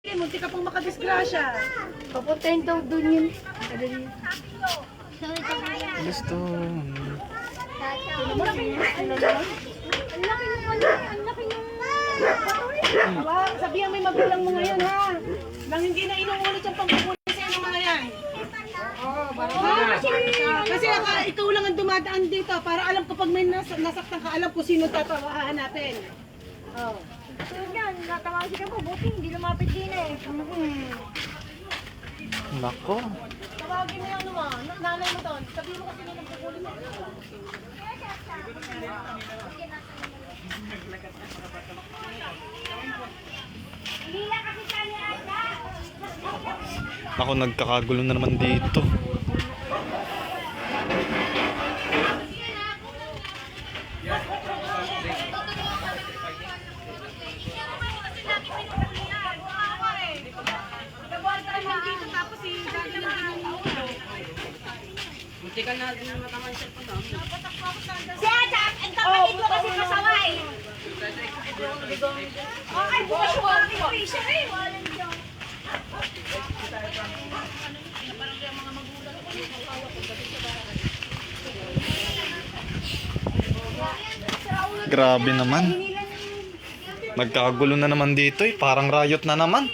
Munti ka pang makadisgrasya. Papuntahin daw dun yun. Gusto. Sabihan may magulang mo ngayon ha. Nang hindi na inuulit yung pagkukulit sa inyo mga yan. Kasi ikaw lang ang dumadaan dito para alam kapag may nasaktan ka, alam kung sino tatawahan natin. Oh. So yan, natawagin ka po. Buti hindi lumapit din eh. Nako. Tawagin mo yung naman, nanay mo doon. Sabihin mo kasi nung nagkukulit sa inyo. Ako, nagkakagulo na naman dito. Si Acha, ang kapatid mo kasi kasaway. Ay, bukas mo ang siya eh. Walang dyan. Grabe naman. Nagkakagulo na naman dito eh. Parang riot na naman.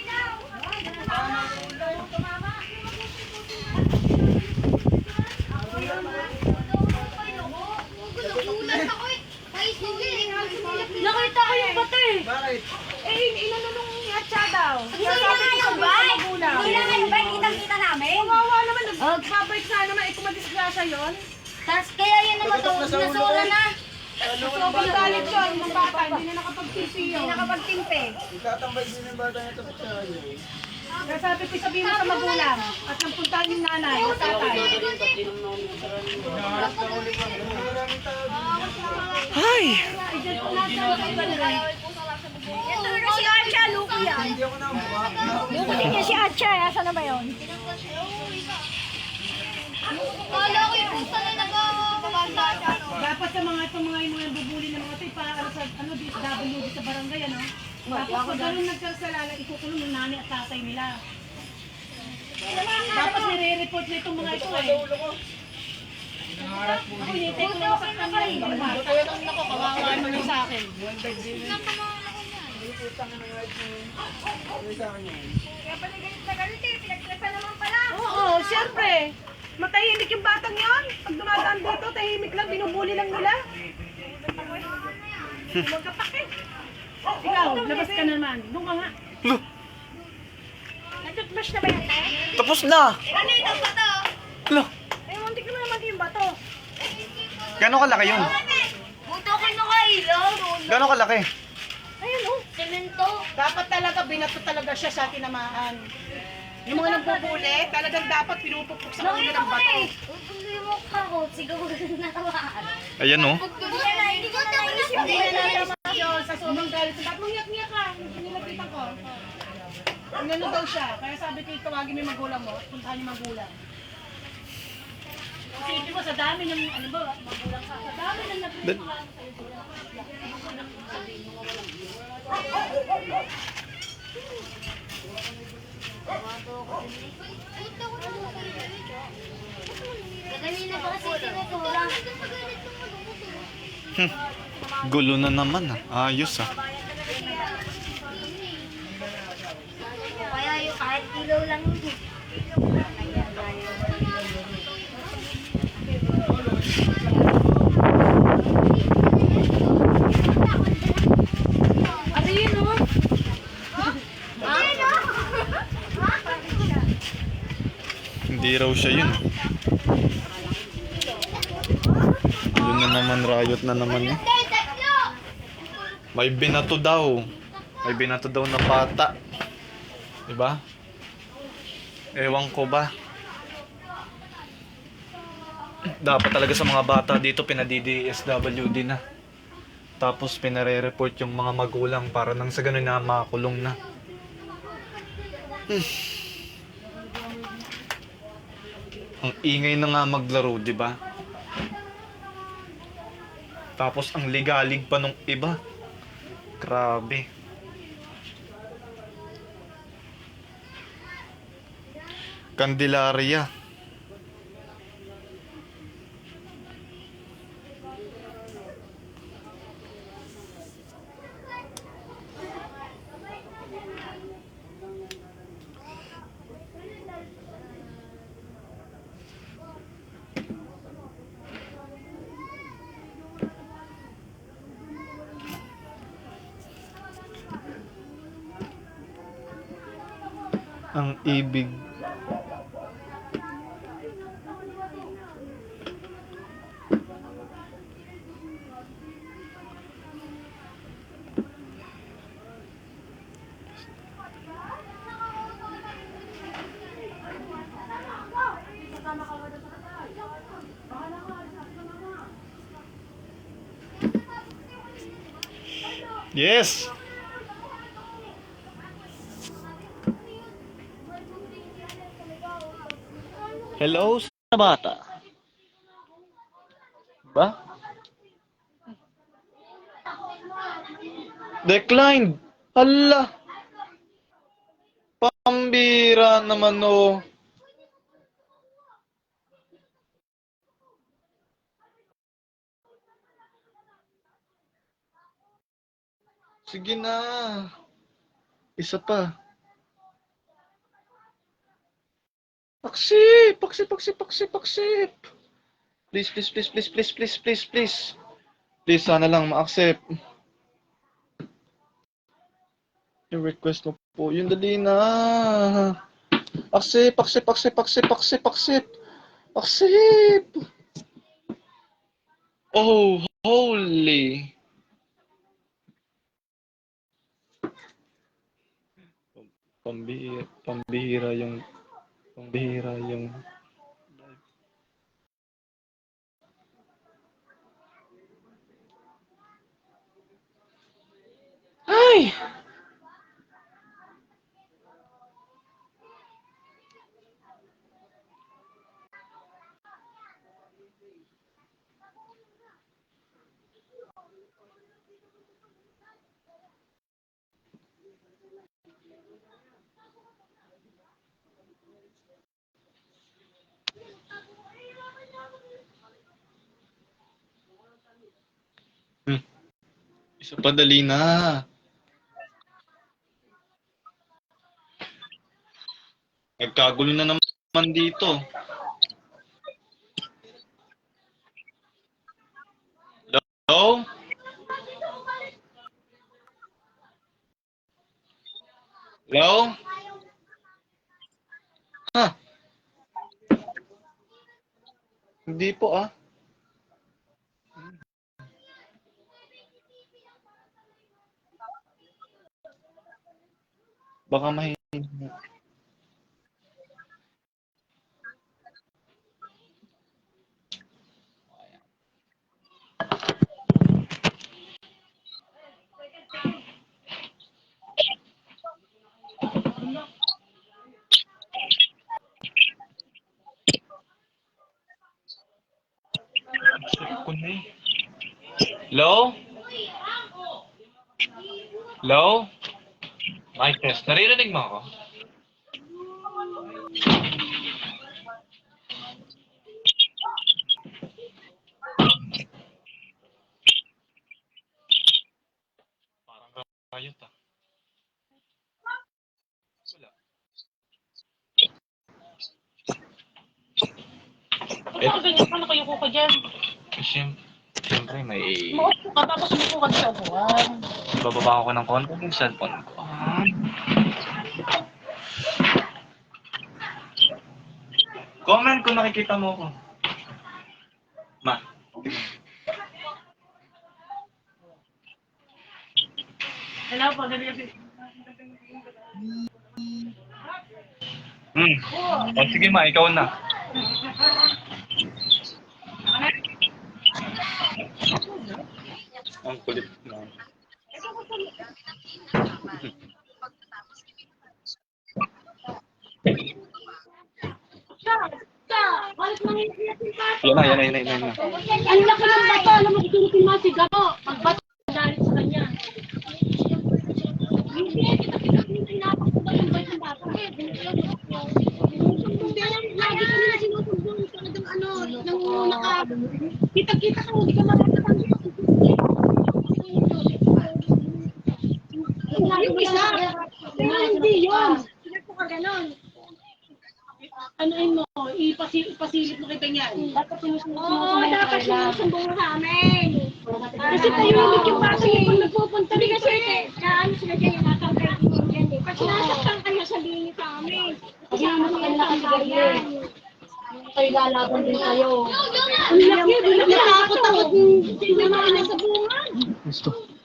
Nakita ko yung bato eh. Bakit? Eh, inano nung Atcha daw. Hindi na nga yung bike. Hindi na nga yung bike. Kitang-kita namin. Kawawa naman, nagbabait na naman, eh, kung madisgrasya yun. Tapos kaya yun naman to, nasura na. Sobrang galit yun, ng bata, hindi na nakapag-TV yun. Hindi nakapagtimpe. Itatambay din ng bata niya tapos siya yun. Kaya sabi ko, sabihin mo sa magulang, at nang puntahan yung nanay, o tatay. Ay! Yan talaga si Acha, Luko yan. Hindi ako na mukha. Luko din niya si Acha, asa na ba yun? Kala ko yung pusa na nag-babasa siya. Dapat sa mga itong mga yung bubuli ng mga ito, para sa ano, DSWD sa barangay, ano? Tapos pag ganun nagkasalala, ikukulong yung nanay at tatay nila. Dapat nire-report na itong mga ito eh. Ako, hinintay ko lang sa kanila yung bata. Kaya nang nako, kawawa naman sa akin. Kaya pala galit na galit eh, pinagtripan naman pala. Oo, siyempre. Matahimik yung batang yon. Pag dumadaan dito, tahimik lang, binubuli lang nila. Magkapakit. Ikaw, labas ka naman. Doon ka nga. Look, Natutmash na ba yan eh? tapos na! Ano yung bato? Look, Eh, muntik na naman yung bato. gano'ng kalaki yun? Buto ko nung ilaw. Gano'ng kalaki? Ayun oh. Semento. Dapat talaga, binato talaga siya sa tinamaan. Yung mga nagbubuli, talagang dapat pinupupok sa ulo Nakita ng ko bato. eh. Kung yung mukha ko, siguro natawaan. Ayan oh. Hindi ko na naisip. Hindi na natama yun sa sobrang galit. Ba't mangiyak-ngiyak ka? Nilapitan ko. Ang ano daw siya. Kaya sabi ko, tawagin mo yung magulang mo. Puntahan yung magulang. Isipin mo, sa dami ng, ano ba, magulang ka. Sa dami ng nagpapakaano sa'yo. Kanina pa kasi tinutula. Gulo na naman ah. Ayos ah. Kaya yung kahit ilaw lang yun. Ayun o. Ayun o. Hindi raw siya yun. Gulo na naman, riot na naman eh. May binato daw. May binato daw na bata. Diba? Ewan ko ba. Dapat talaga sa mga bata dito pinadi-DSWD na. Tapos pinare-report yung mga magulang para nang sa ganun na makulong na. Ang ingay na nga maglaro, di ba? Tapos ang ligalig pa nung iba. Grabe. Candelaria. Ang ibig. Yes. Hello sa bata. Ba? Declined. Hala. Pambira naman oh. Sige na. Isa pa. Paksip! Paksip, paksip, paksip, paksip! Please, please, please, please, please, please, please, please. Please, sana lang ma-accept. Yung request mo po. Yung dali na. Accept, accept, accept, accept, accept, accept. Accept! Oh, holy. Pambihira yung ay. Isa pa dali na. Nagkagulo na naman dito. Hello? Hello? Ha? Hindi po ah. Baka mahina. Hello? Hello? Mic test. Naririnig mo ako? Parang kayot ah. Wala. Ano ganyan ka? Nakayuko ka dyan. Siyempre may... Maupo ka, tapos umupo ka sa upuan. Bababa ako ng konti yung cellphone ko. Comment kung nakikita mo ako. Ma. Hello po, ganyan. O sige ma, ikaw na. Ang kulit na. Yan na. Ang laki ng bato, alam mo, itulipin mo si Gamo. Ang bato, galit sa kanya. Hindi, kita-kita, tinapak ko ba yung bato ng bato? Kita-kita ka, hindi ka makakatang. Yung isa, pero hindi yun. Hindi ko ka ganon. Anuin mo, ipasilip mo kita niyan. Dapat sinusumbong mo sa amin. Kasi tahimik yung bata yung pag nagpupunta rin kasi. Kaya ano sila dyan, yung natangkay din dyan eh. Pag sinasaktan kayo, sabihin niyo sa amin. Kasi naman sa kanila kasi ganyan. Kayo lalaban din kayo. Ang laki, nakakot-takot yung mga sa bungan.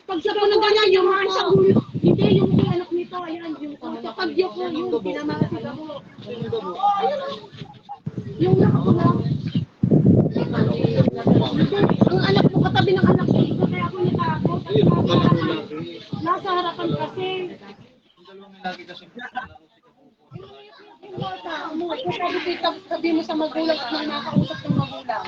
Pag sa puno ganyan, yung mga sa ulo. Hindi, yung anak nito, ayan, yung kapag yung pinamahal ako. Yung nakapulang. Ang anak mo, katabi ng anak ko, kaya ako natakot. Nasa harapan kasi. Yung bata mo, kung sabi mo sa magulang at nang nakausap ng magulang.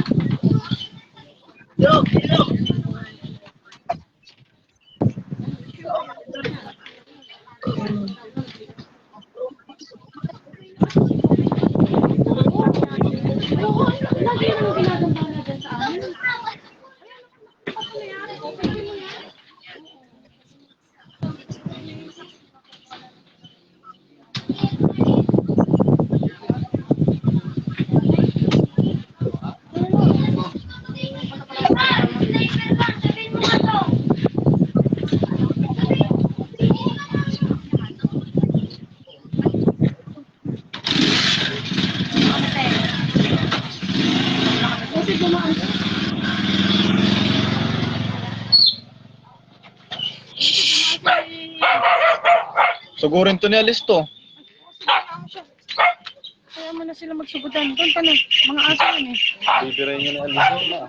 Oo, lagi yung ginagawa na dyan sa amin. Kasi dumaan siya. Sugurin to ni Alisto. Kaya mo na sila magsubutan. Doon pa na, mga aso yun eh. Bibiray niya ni Alisto na.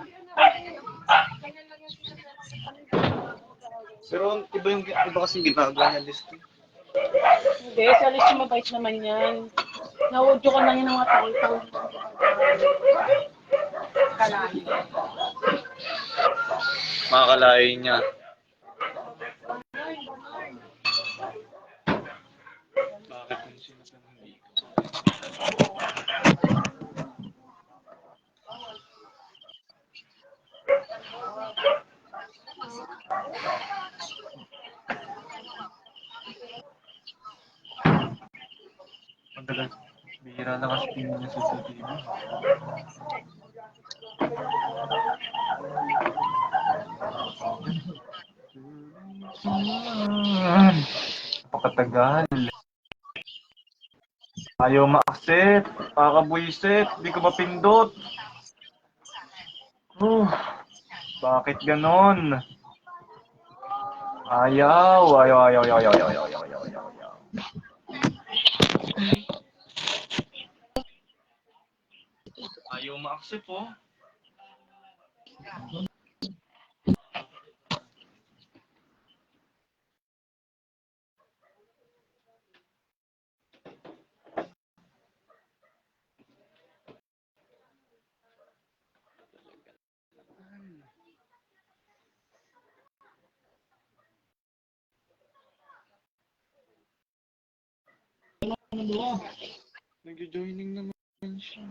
Pero iba kasing ginagawa ni Alisto. Hindi, sa list yung mabait naman yan. Naudyo ka na yun ng mga tao-tao. Kalahin. Makakalain niya. Bakit kung sino sa hindi? Madalas, bihira na kasi tingin niya sa CCTV. Napakatagal. Ayaw ma-accept. Pakabwisit. Di ka mapindot. Bakit ganon? Ayaw. Ayaw ma-accept, oh. Nag-joining naman siya.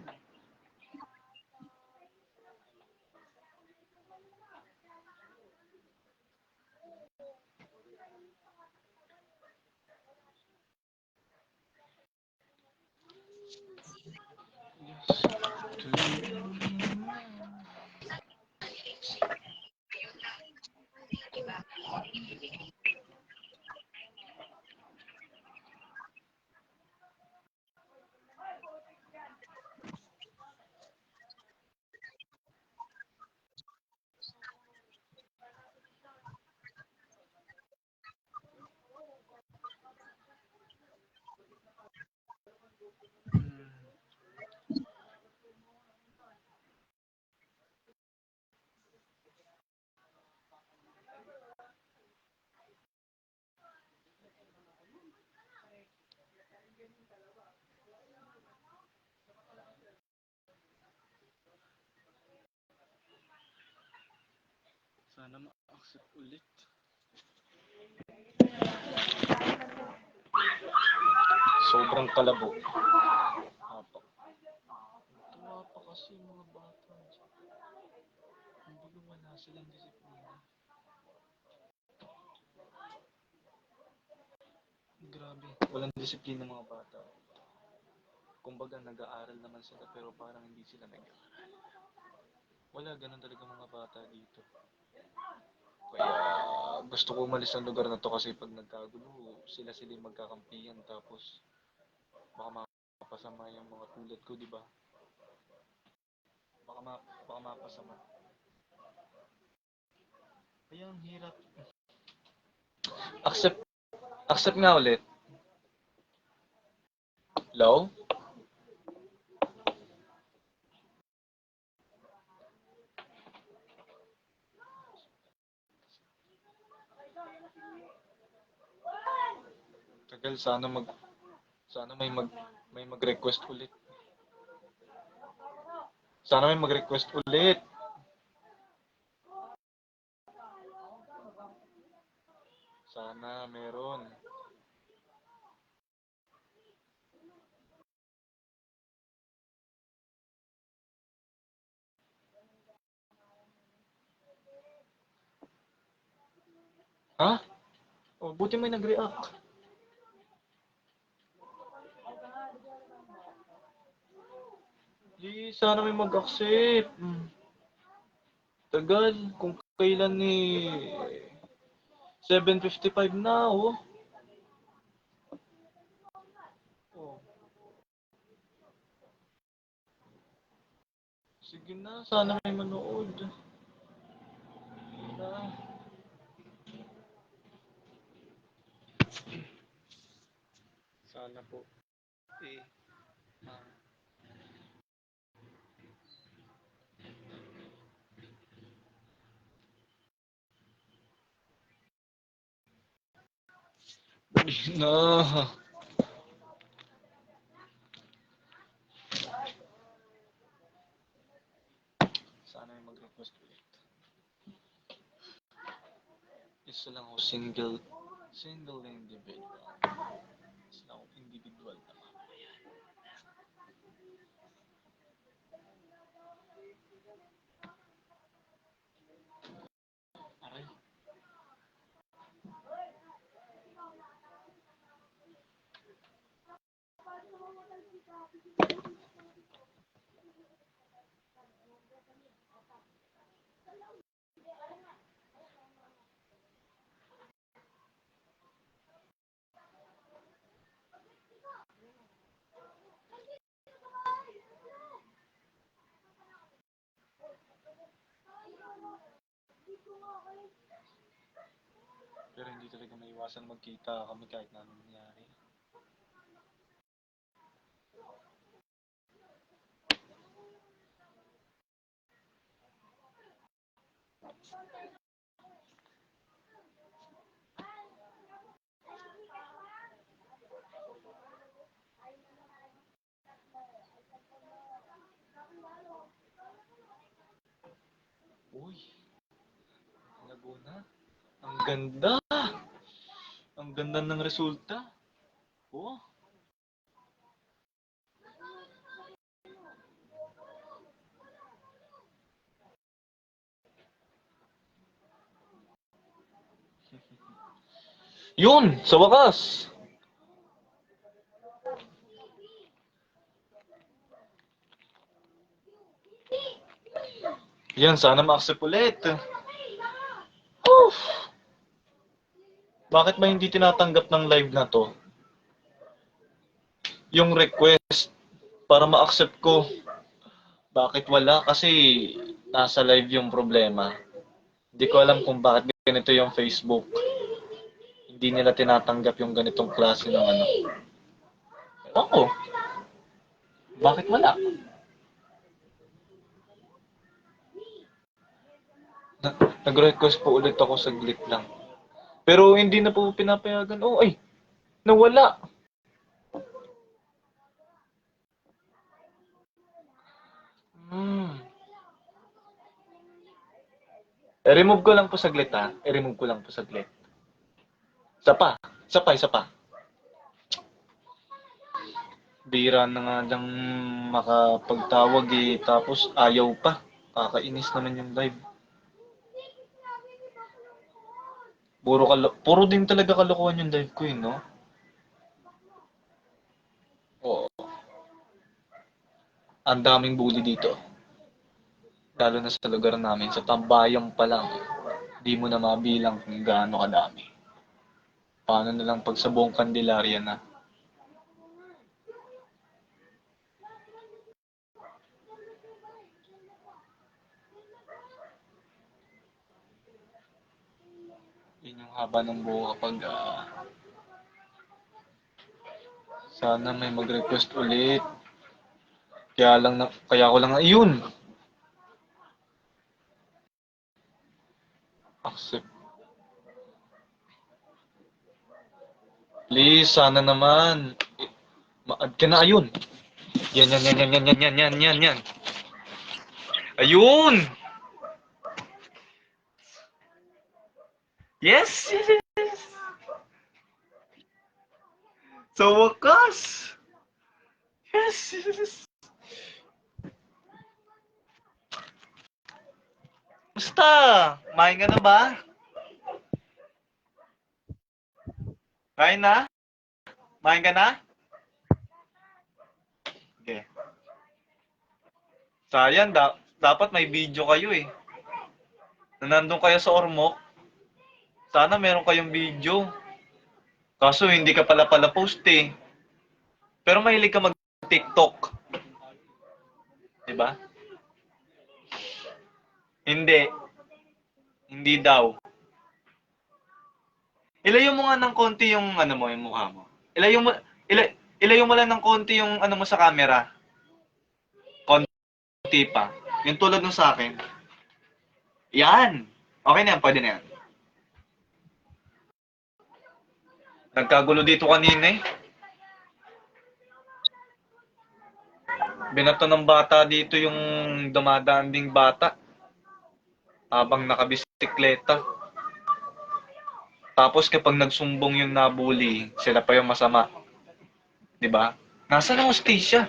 Sana ma-accept ulit. Sobrang kalabo. Tuwa pa kasi mga bata. Grabe, walang disiplina mga bata. Kumbaga, nag-aaral naman sila pero parang hindi sila nag-aaral. Wala, ganun talaga mga bata dito. Kaya gusto ko umalis ng lugar na to kasi pag nagkagulo, sila yung magkakampihan tapos baka mapasama yung mga tulad ko, di ba? Baka mapasama. Kaya ang hirap. Accept, accept nga ulit. Hello? Tagal, sana may mag-request ulit. Sana may mag-request ulit. Sana meron. Ha? Oh, buti may nag-react. Di, sana may mag-accept. Tagal, kung kailan ni 7:55 na, oh. Oh. Sige na, sana may manood. Na. Sana po. Eh, ah. Dali na. Sana may mag-request ulit. Isa lang ako single individual. Isa lang ako individual na mamayan. Aray. Pero hindi talaga maiwasan magkita kami kahit na anong nangyari. Uy, Laguna. Ang ganda! Ang ganda ng resulta. Oh. Yun! Sa wakas! Yan, sana ma-accept ulit. Oof! Bakit ba hindi tinatanggap ng live na to? Yung request para ma-accept ko. Bakit wala? Kasi nasa live yung problema. Hindi ko alam kung bakit ganito yung Facebook. Hindi nila tinatanggap yung ganitong klase ng ano. Ewan ko. Bakit wala? Nag-request po ulit ako saglit lang. Pero hindi na po pinapayagan. Oh, ay! Nawala! I-remove ko lang po saglit ha. I-remove ko lang po saglit. Isa pa. Isa pa. Bira na nga lang makapagtawag eh. Tapos ayaw pa. Kakainis naman yung live. Puro din talaga kalokohan yung live ko eh, no? Ang daming bully dito. Lalo na sa lugar namin, sa tambayan pa lang. Di mo na mabilang kung gaano kadami. Paano na lang pag sa buong Candelaria na? Yun yung haba ng buho kapag sana may mag-request ulit. Kaya ko lang ayun. Accept. Please, sana naman. Ma-add ka na, ayun. Yan, yan, yan, yan, yan, yan, yan, yan, yan, yan. Ayun! Yes, yes, yes. Sa wakas! Yes, yes. Basta, kumain ka na ba? Kain na? Kumain ka na? Okay. Sayang, dapat may video kayo eh. Na nandun kayo sa Ormoc. Sana meron kayong video. Kaso hindi ka pala post eh. Pero mahilig ka mag-TikTok. Diba? Hindi. Hindi daw. Ilayo mo nga ng konti yung ano mo, yung mukha mo. Ilayo mo lang ng konti yung ano mo sa camera. Konti pa. Yung tulad nung sa akin. Yan. Okay na yan, pwede na yan. Nagkagulo dito kanina eh. Binato ng bata dito yung dumadaan ding bata. Habang nakabisikleta. Tapos kapag nagsumbong yung nabully, sila pa yung masama. 'Di ba? Nasaan ang hostisya?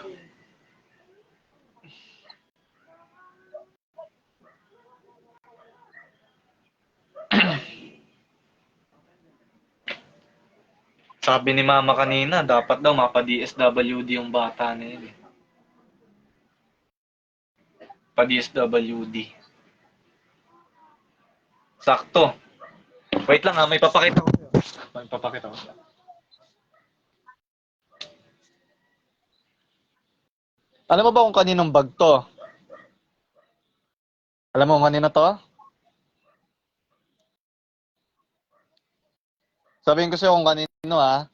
Sabi ni mama kanina, dapat daw mapa-DSWD yung bata na yun. Pa-DSWD. Sakto. Wait lang ha, may papakita ko. May papakita ko. Alam mo ba kung kaninong bag to? Alam mo kung kanino to? Sabihin ko sa'yo kung kanino ha.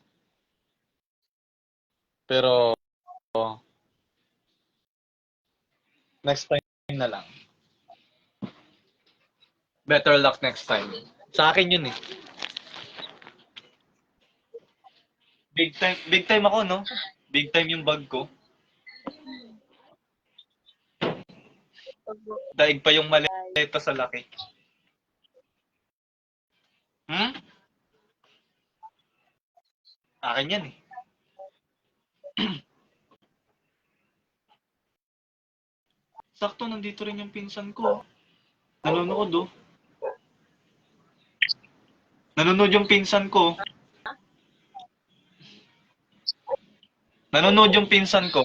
Pero next time na lang. Better luck next time. Sa akin yun eh. Big time ako, no? Big time yung bag ko. Daig pa yung maleta sa laki. Hmm? Akin yan eh. Sakto, nandito rin yung pinsan ko. Nanonood oh. Nanonood yung pinsan ko. Nanonood yung pinsan ko.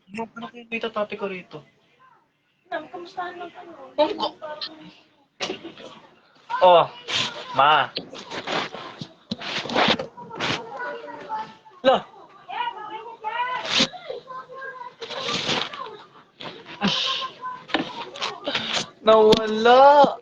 Ano kayo may tatapi ko rito? Oh, ma. Lah. Nawala.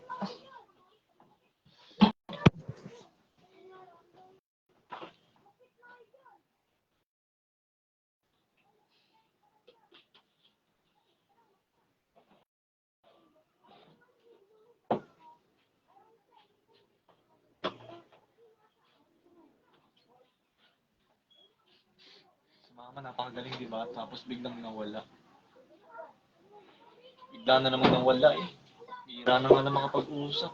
Si mama napakagaling, di ba? Tapos biglang nawala. Bigla na namang nawala eh. Bira na nga na makapag-usap.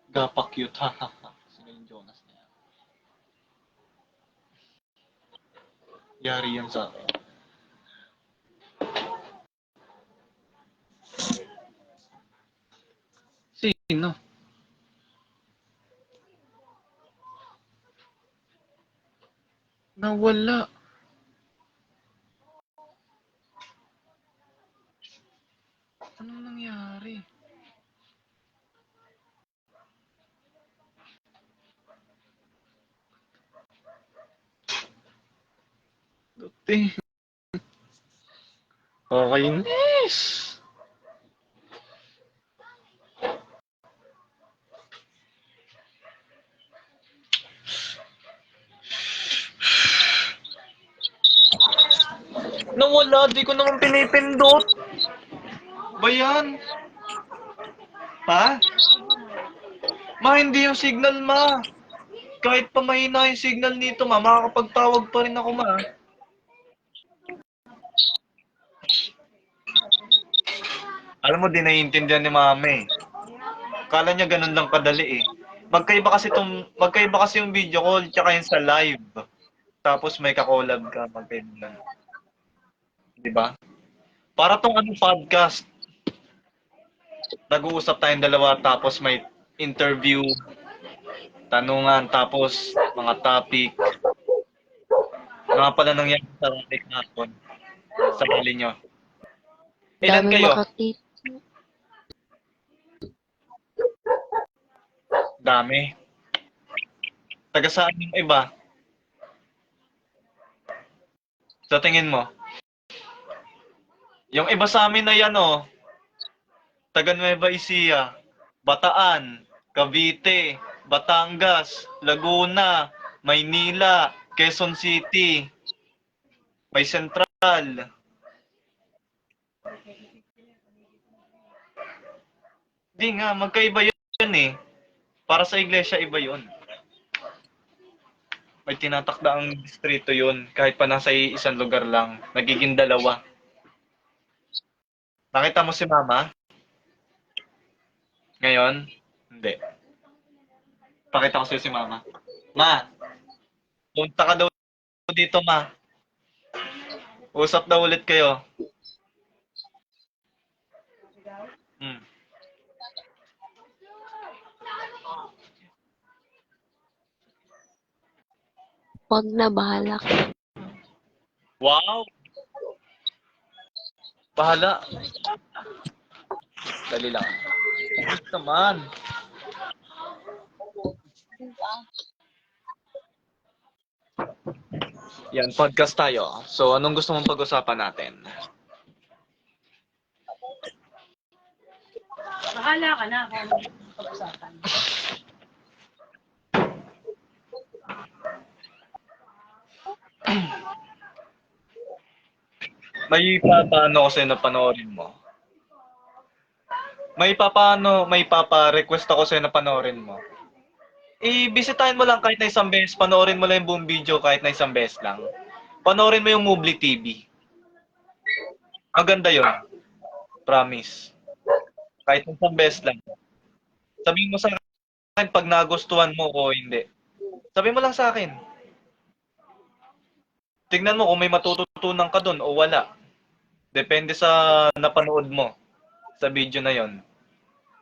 Gapa-cute, ha. Sino yung Jonas na yan? Yari yan sa akin. Sino? Nawala. Anong nangyari? Duti. Kakainis. Nawala, di ko naman pinipindot. Ba yan? Ha? Ma, hindi yung signal, ma. Kahit pa mahina yung signal nito, ma, makakapagtawag pa rin ako, ma. Alam mo, di naiintindihan ni mami. Kala niya ganun lang kadali eh. Magkaiba kasi yung video call tsaka yung sa live. Tapos may ka-collab ka, magkaiba lang. Di ba? Para tong ano podcast. Nag-uusap tayong dalawa tapos may interview, tanungan, tapos mga topic. Mga pala nangyari sa topic natin. Sa huli nyo. Ilan Dami kayo? makakita. Dami. Taga saan yung iba? Sa tingin mo? Yung iba sa amin na yan oh. Taga Nueva Ecija, Bataan, Cavite, Batangas, Laguna, Maynila, Quezon City, may Central. Di nga, magkaiba yun eh. Para sa iglesia, iba yun. May tinatakda ang distrito yun. Kahit pa nasa isang lugar lang, nagiging dalawa. Nakita mo si Mama? Ngayon? Hindi. Pakita ko sa'yo si Mama. Ma, punta ka daw dito, Ma. Usap daw ulit kayo. Hmm. Huwag na, bahala ka. Wow! Bahala. Dali lang. Ayos naman. Yan, podcast tayo. So, anong gusto mong pag-usapan natin? Bahala ka na kung ano pag-usapan. May papaano kasi na panoorin mo. May papa-request ako sa'yo na panoorin mo. I-bisitahin mo lang kahit na isang beses, panoorin mo lang yung buong video kahit na isang beses lang. Panoorin mo yung Mubli TV. Maganda yun. Promise. Kahit isang beses lang. Sabihin mo sa akin pag nagustuhan mo o hindi. Sabihin mo lang sa akin. Tignan mo kung may matututunan ka dun o wala. Depende sa napanood mo sa video na yon.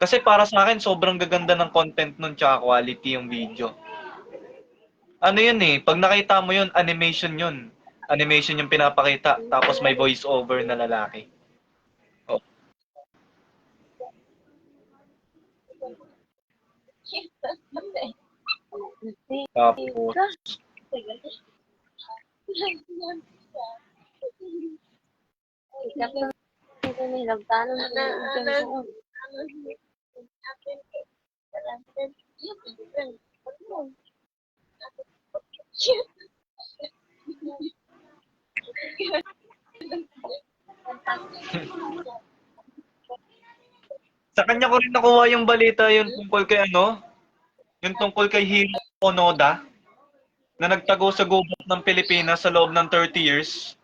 Kasi para sa akin, sobrang gaganda ng content nun tsaka quality yung video. Ano yun eh, pag nakita mo yun, animation yun. Animation yung pinapakita, tapos may voice over na lalaki. Oh. Tapos, sa kanya ko rin nakuha yung balita yung tungkol kay ano, yung tungkol kay Hiro Onoda, na nagtago sa gubat ng Pilipinas sa loob ng 30 years.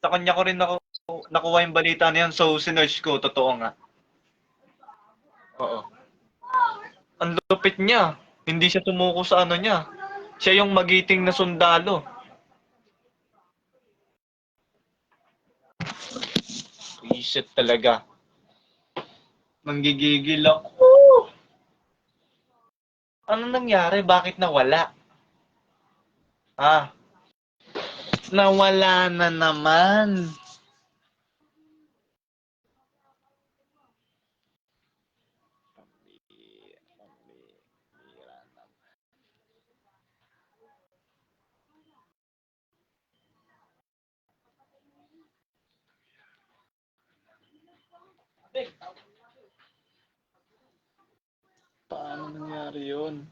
Sa kanya ko rin nakuha yung balita na yan, so sinerch ko, totoo nga. Oo. Ang lupit niya. Hindi siya tumuko sa ano niya. Siya yung magiting na sundalo. Reset talaga. Nanggigigil ako. Ano nangyari? Bakit nawala? Ah, Nawala na naman. Paano nangyari yun?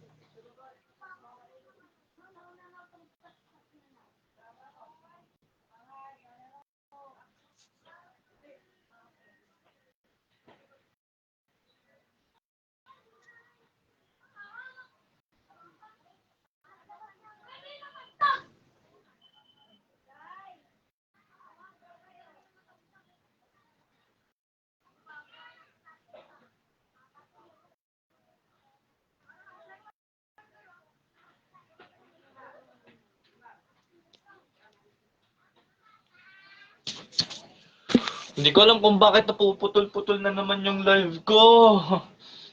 Hindi ko alam kung bakit napuputol-putol na naman yung live ko.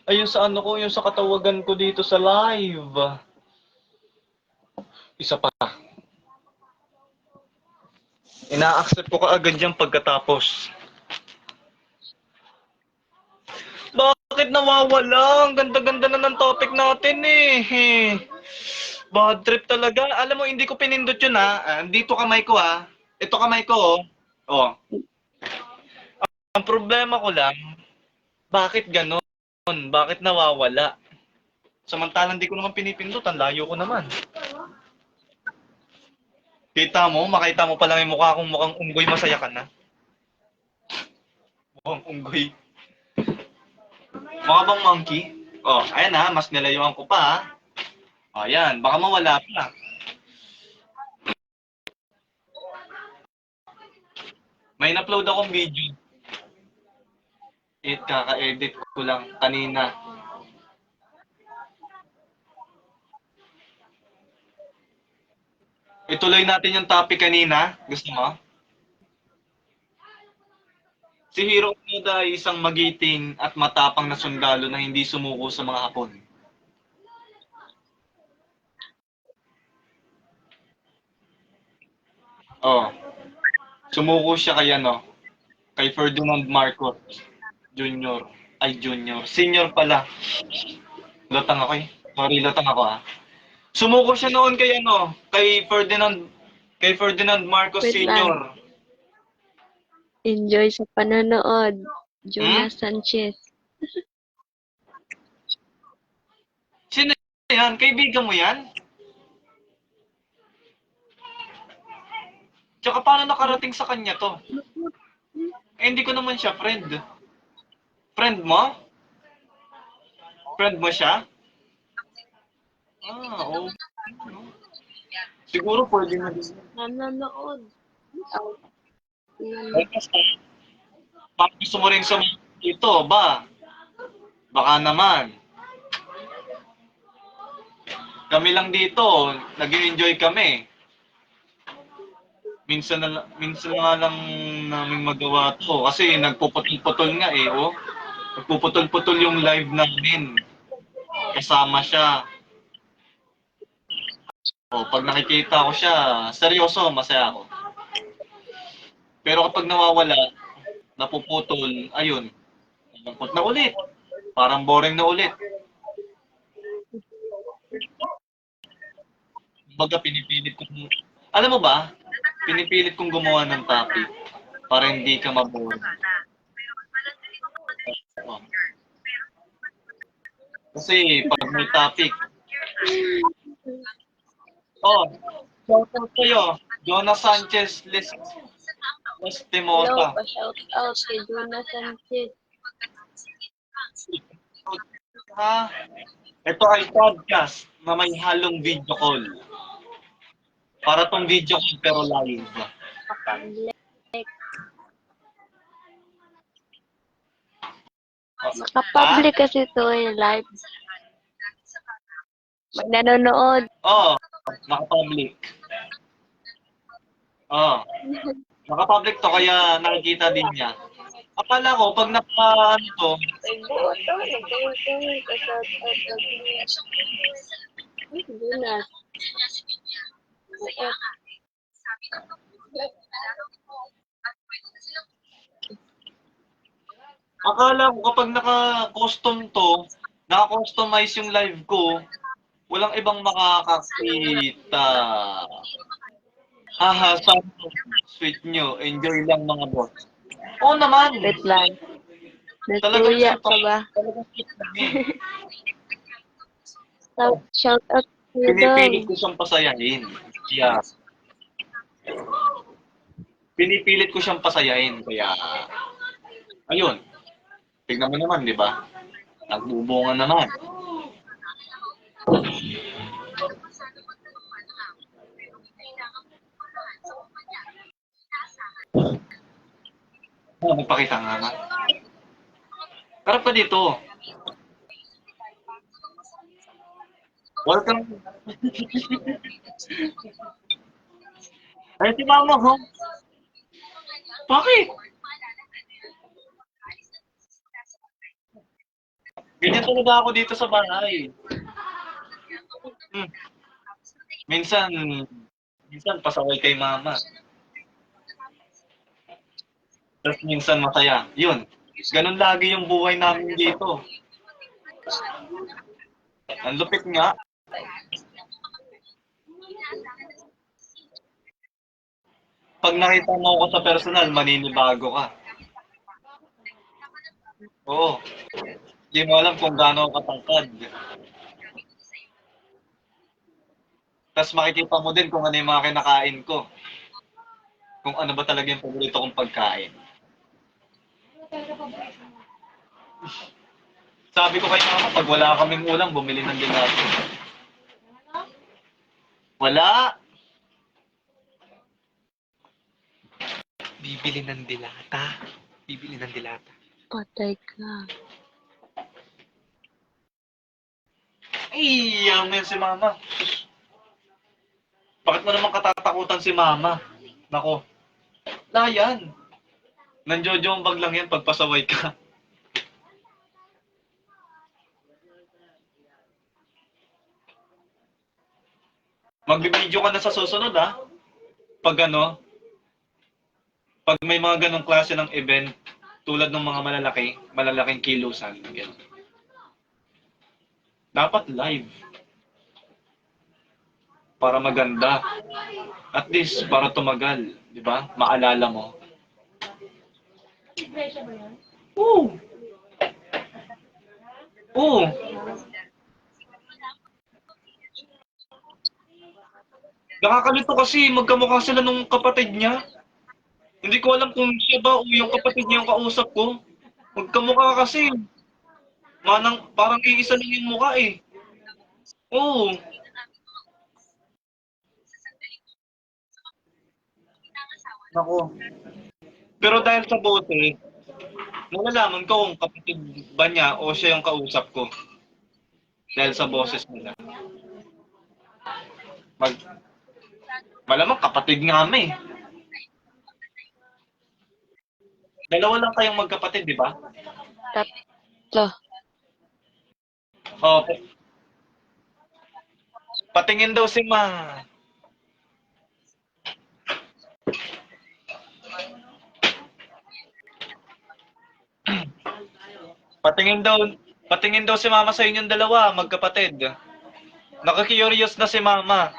Ayun sa ano ko, yung sa katawagan ko dito sa live. Isa pa. Ina-accept ko kaagad yung pagkatapos. Bakit nawawala? Ang ganda-ganda na ng topic natin eh. Bad trip talaga. Alam mo, hindi ko pinindot yun ha. Dito kamay ko ha. Ito kamay ko oh. Oh. Ang problema ko lang, bakit ganon? Bakit nawawala? Samantalang di ko naman pinipindot, ang layo ko naman. Kita mo, makita mo pa lang yung mukha kong mukhang unggoy, masaya ka na. Mukhang unggoy. Mukha bang monkey? Oh, ayan ha, mas nilayuan ko pa ha. Oh, ayan, baka mawala pa. May in-upload akong video. Kaka-edit ko lang kanina. Ituloy natin yung topic kanina. Gusto mo? Si Hiro Onoda ay isang magiting at matapang na sundalo na hindi sumuko sa mga Hapon. Oh. Sumuko siya kay ano, kay Ferdinand Marcos Jr. Ay, Junior. Senior pala. Lutang ako eh. Sorry, lutang ako ah. Sumuko siya noon kay ano, kay Ferdinand Marcos Wait lang. Sr. Enjoy sa panonood. Jonas Sanchez. Sino yan? Kaibigan mo yan? Tsaka paano nakarating sa kanya to? Eh, hindi ko naman siya friend. Friend mo? Friend mo siya? Ah, oo. Siguro pwede na din. Nanonood. Ay, kasi, bakit gusto mo rin sa ito, ba? Baka naman. Kami lang dito, nag-enjoy kami. Minsan na lang namin magawa to. Kasi nagpuputol-putol nga eh, oh. Nagpuputol-putol yung live namin. Kasama siya. Oh, pag nakikita ko siya, seryoso, masaya ako. Pero kapag nawawala, napuputol, ayun, malungkot na ulit. Parang boring na ulit. Baga pinipilit kong, alam mo ba, pinipilit kong gumawa ng topic para hindi ka mabore. Oh. Kasi pag may topic, oh, shout out sa'yo, Jonas Sanchez Hello, Lastimota. pa-shout out kay Jonas Sanchez. Ha? Ito ay podcast na may halong video call. Para tong video call pero live. Makapublic. Makapublic kasi ito eh, live. May nanonood. Oh, naka-public. Oh, naka-public to kaya nakikita din niya. Akala ko pag ano to, Nagboto. Pa-shout out kay Jonas. Akala ko kapag naka-custom to, naka-customize yung live ko, walang ibang makakakita. Haha, sweet nyo. Enjoy lang mga boss. Oo naman. Wait lang. Talagang Natuya ka ba? Talagang sweet lang eh. Shout out to you Pinipilit dong. ko siyang pasayahin. Yeah. Pinipilit ko siyang pasayahin. Kaya, ayun. Tignan mo naman, di ba? Nagbubunga naman. Magpakita nga nga. Harap ka dito. Welcome. Ay, si mama, ho? Bakit? Ganyan talaga ako dito sa bahay. Hmm. Minsan, minsan pasaway kay mama. Tapos minsan masaya. Yun. Ganun lagi yung buhay namin dito. Ang lupit nga. Pag nakita mo ako sa personal, maninibago ka. Oo. Hindi mo alam kung gaano ako katangkad. Tapos makikita mo din kung ano yung mga kinakain ko. Kung ano ba talaga yung paborito kong pagkain. Sabi ko kay mama, pag wala kaming ulam, bumili ng gelato. Wala! Bibili ng dilata. Bibili ng dilata. Patay ka. Ay, yan si mama. Bakit mo naman katatakutan si mama? Nako. Layan. Nanjojombag lang yan pagpasaway ka. Magbibideo ka na sa susunod, ha? Pag ano, pag may mga ganong klase ng event, tulad ng mga malalaking kilusan. Ganun. Dapat live. Para maganda. At least, para tumagal. Di ba? Maalala mo. Oo. Oo. Nakakalito kasi magkamukha sila nung kapatid niya. Hindi ko alam kung siya ba o yung kapatid niya yung kausap ko. Magkamukha kasi. Parang iisa lang yung mukha eh. Oo. Nako. Pero dahil sa bote, nalalaman ko kung kapatid ba niya o siya yung kausap ko. Dahil sa boses nila. Malamang kapatid nga kami. Dalawa lang kayong magkapatid, di ba? Tatlo. Oh, patingin daw si Ma. Patingin daw si Mama sa inyong dalawa, magkapatid. Nakaka-curious na si Mama.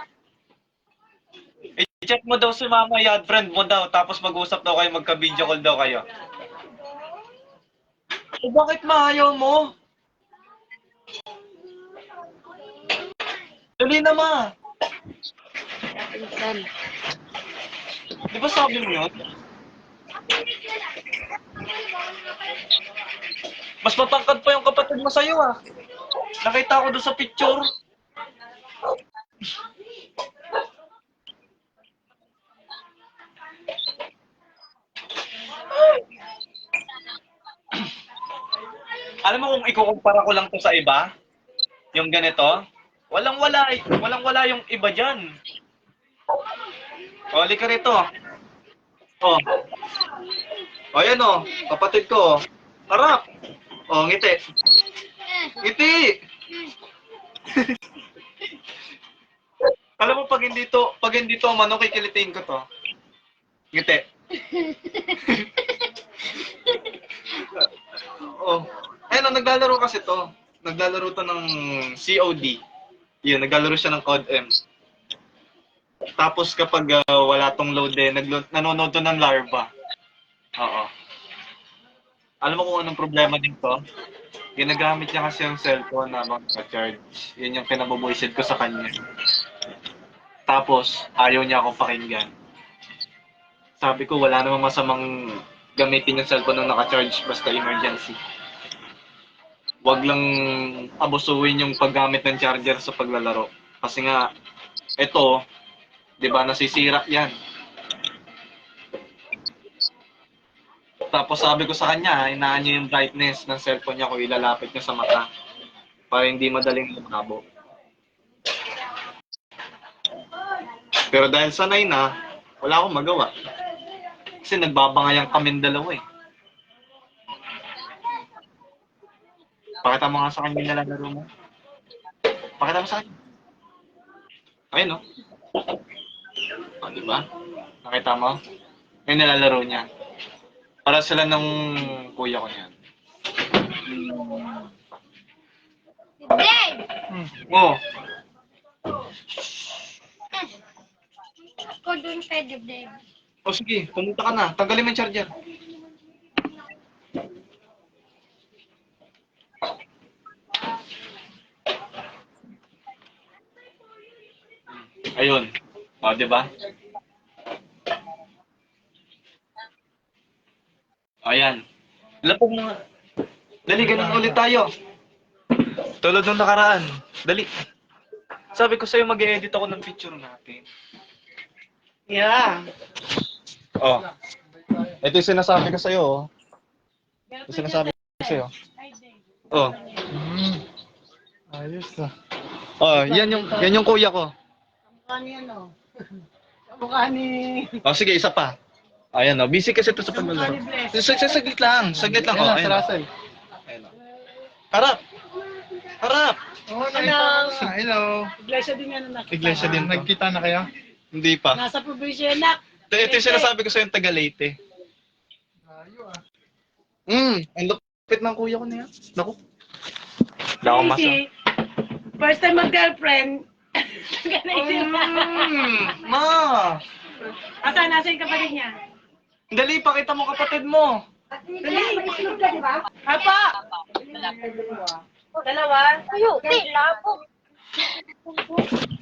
I-check mo daw si Mama, i-add friend mo daw, tapos mag-usap daw kayo, magka-video call daw kayo. Eh, bakit maayaw mo? Dali na, Ma. Pinsan. Di ba sabi mo yun? Mas matangkad pa yung kapatid mo sa'yo, ah. Nakita ko doon sa picture. Alam mo kung ikukumpara ko lang to sa iba, yung ganito, walang-wala yung iba dyan. O, halika rito. O. O, yan o, kapatid ko. Harap. O, ngiti. Ngiti! Alam mo, pag hindi to manok, kikilitiin ko to. Ngiti. Oo. Ayun, naglalaro kasi to. Naglalaro to ng COD. Yun, naglalaro siya ng COD M. Tapos kapag wala tong load nanonood to ng larva. Oo. Alam mo kung anong problema dito? Ginagamit niya kasi yung cellphone na mag-charge. Yun yung pinabubuisit ko sa kanya. Tapos, ayaw niya akong pakinggan. Sabi ko, wala namang masamang gamitin yung cellphone nung naka-charge basta emergency. Huwag lang abusuin yung paggamit ng charger sa paglalaro. Kasi nga, ito, di ba, nasisira yan. Tapos sabi ko sa kanya, hinaan niya yung brightness ng cellphone niya kung ilalapit niya sa mata para hindi madaling lumabo. Pero dahil sanay na, wala akong magawa. Kasi nagbabangayan kaming dalawa eh. Pakita mo nga sa kanya yung nilalaro mo. Pakita mo sa kanya. Ayun no? O, diba? Nakita mo? Yung nilalaro niya. Para sila ng kuya ko niyan. Dave! Oo. Ako dun kay Dave. O sige, pumunta ka na. Tanggalin mo yung charger. Ayun. O, diba? Ayan. Lapog na. Dali, ganun ulit tayo. Tulad nung nakaraan. Dali. Sabi ko sa'yo, mag-e-edit ako ng picture natin. Yeah. Oh. Ito yung sinasabi ko sa'yo, oh. Ito yung sinasabi ko sa'yo. Oh. Ayos na. Oh, yan yung kuya ko. Mukha ni ano? Mukha ni... Oh, sige, isa pa. Ayan, oh. Busy kasi ito sa paglalaro. Saglit lang. Saglit lang, oh. Ayun, Ayan, sa oh. Russell. Ayan, oh. Harap! Harap! Oh, hello. Hello. Iglesia din yan anak. Iglesia din to. Nagkita na kayo? Hindi pa. Nasa probinsya anak. Ito yung sinasabi ko sa'yo yung taga Leyte. Layo ah. Ang lupit ng kuya ko na yan. Naku. Wala akong masa. Easy. First time mag-girlfriend. Ganun Ma! Asa, nasa yung kapatid niya? Dali, pakita mo kapatid mo. Dali, mag-islog ka, di ba? Apa! Dalawa? Ayo, labo.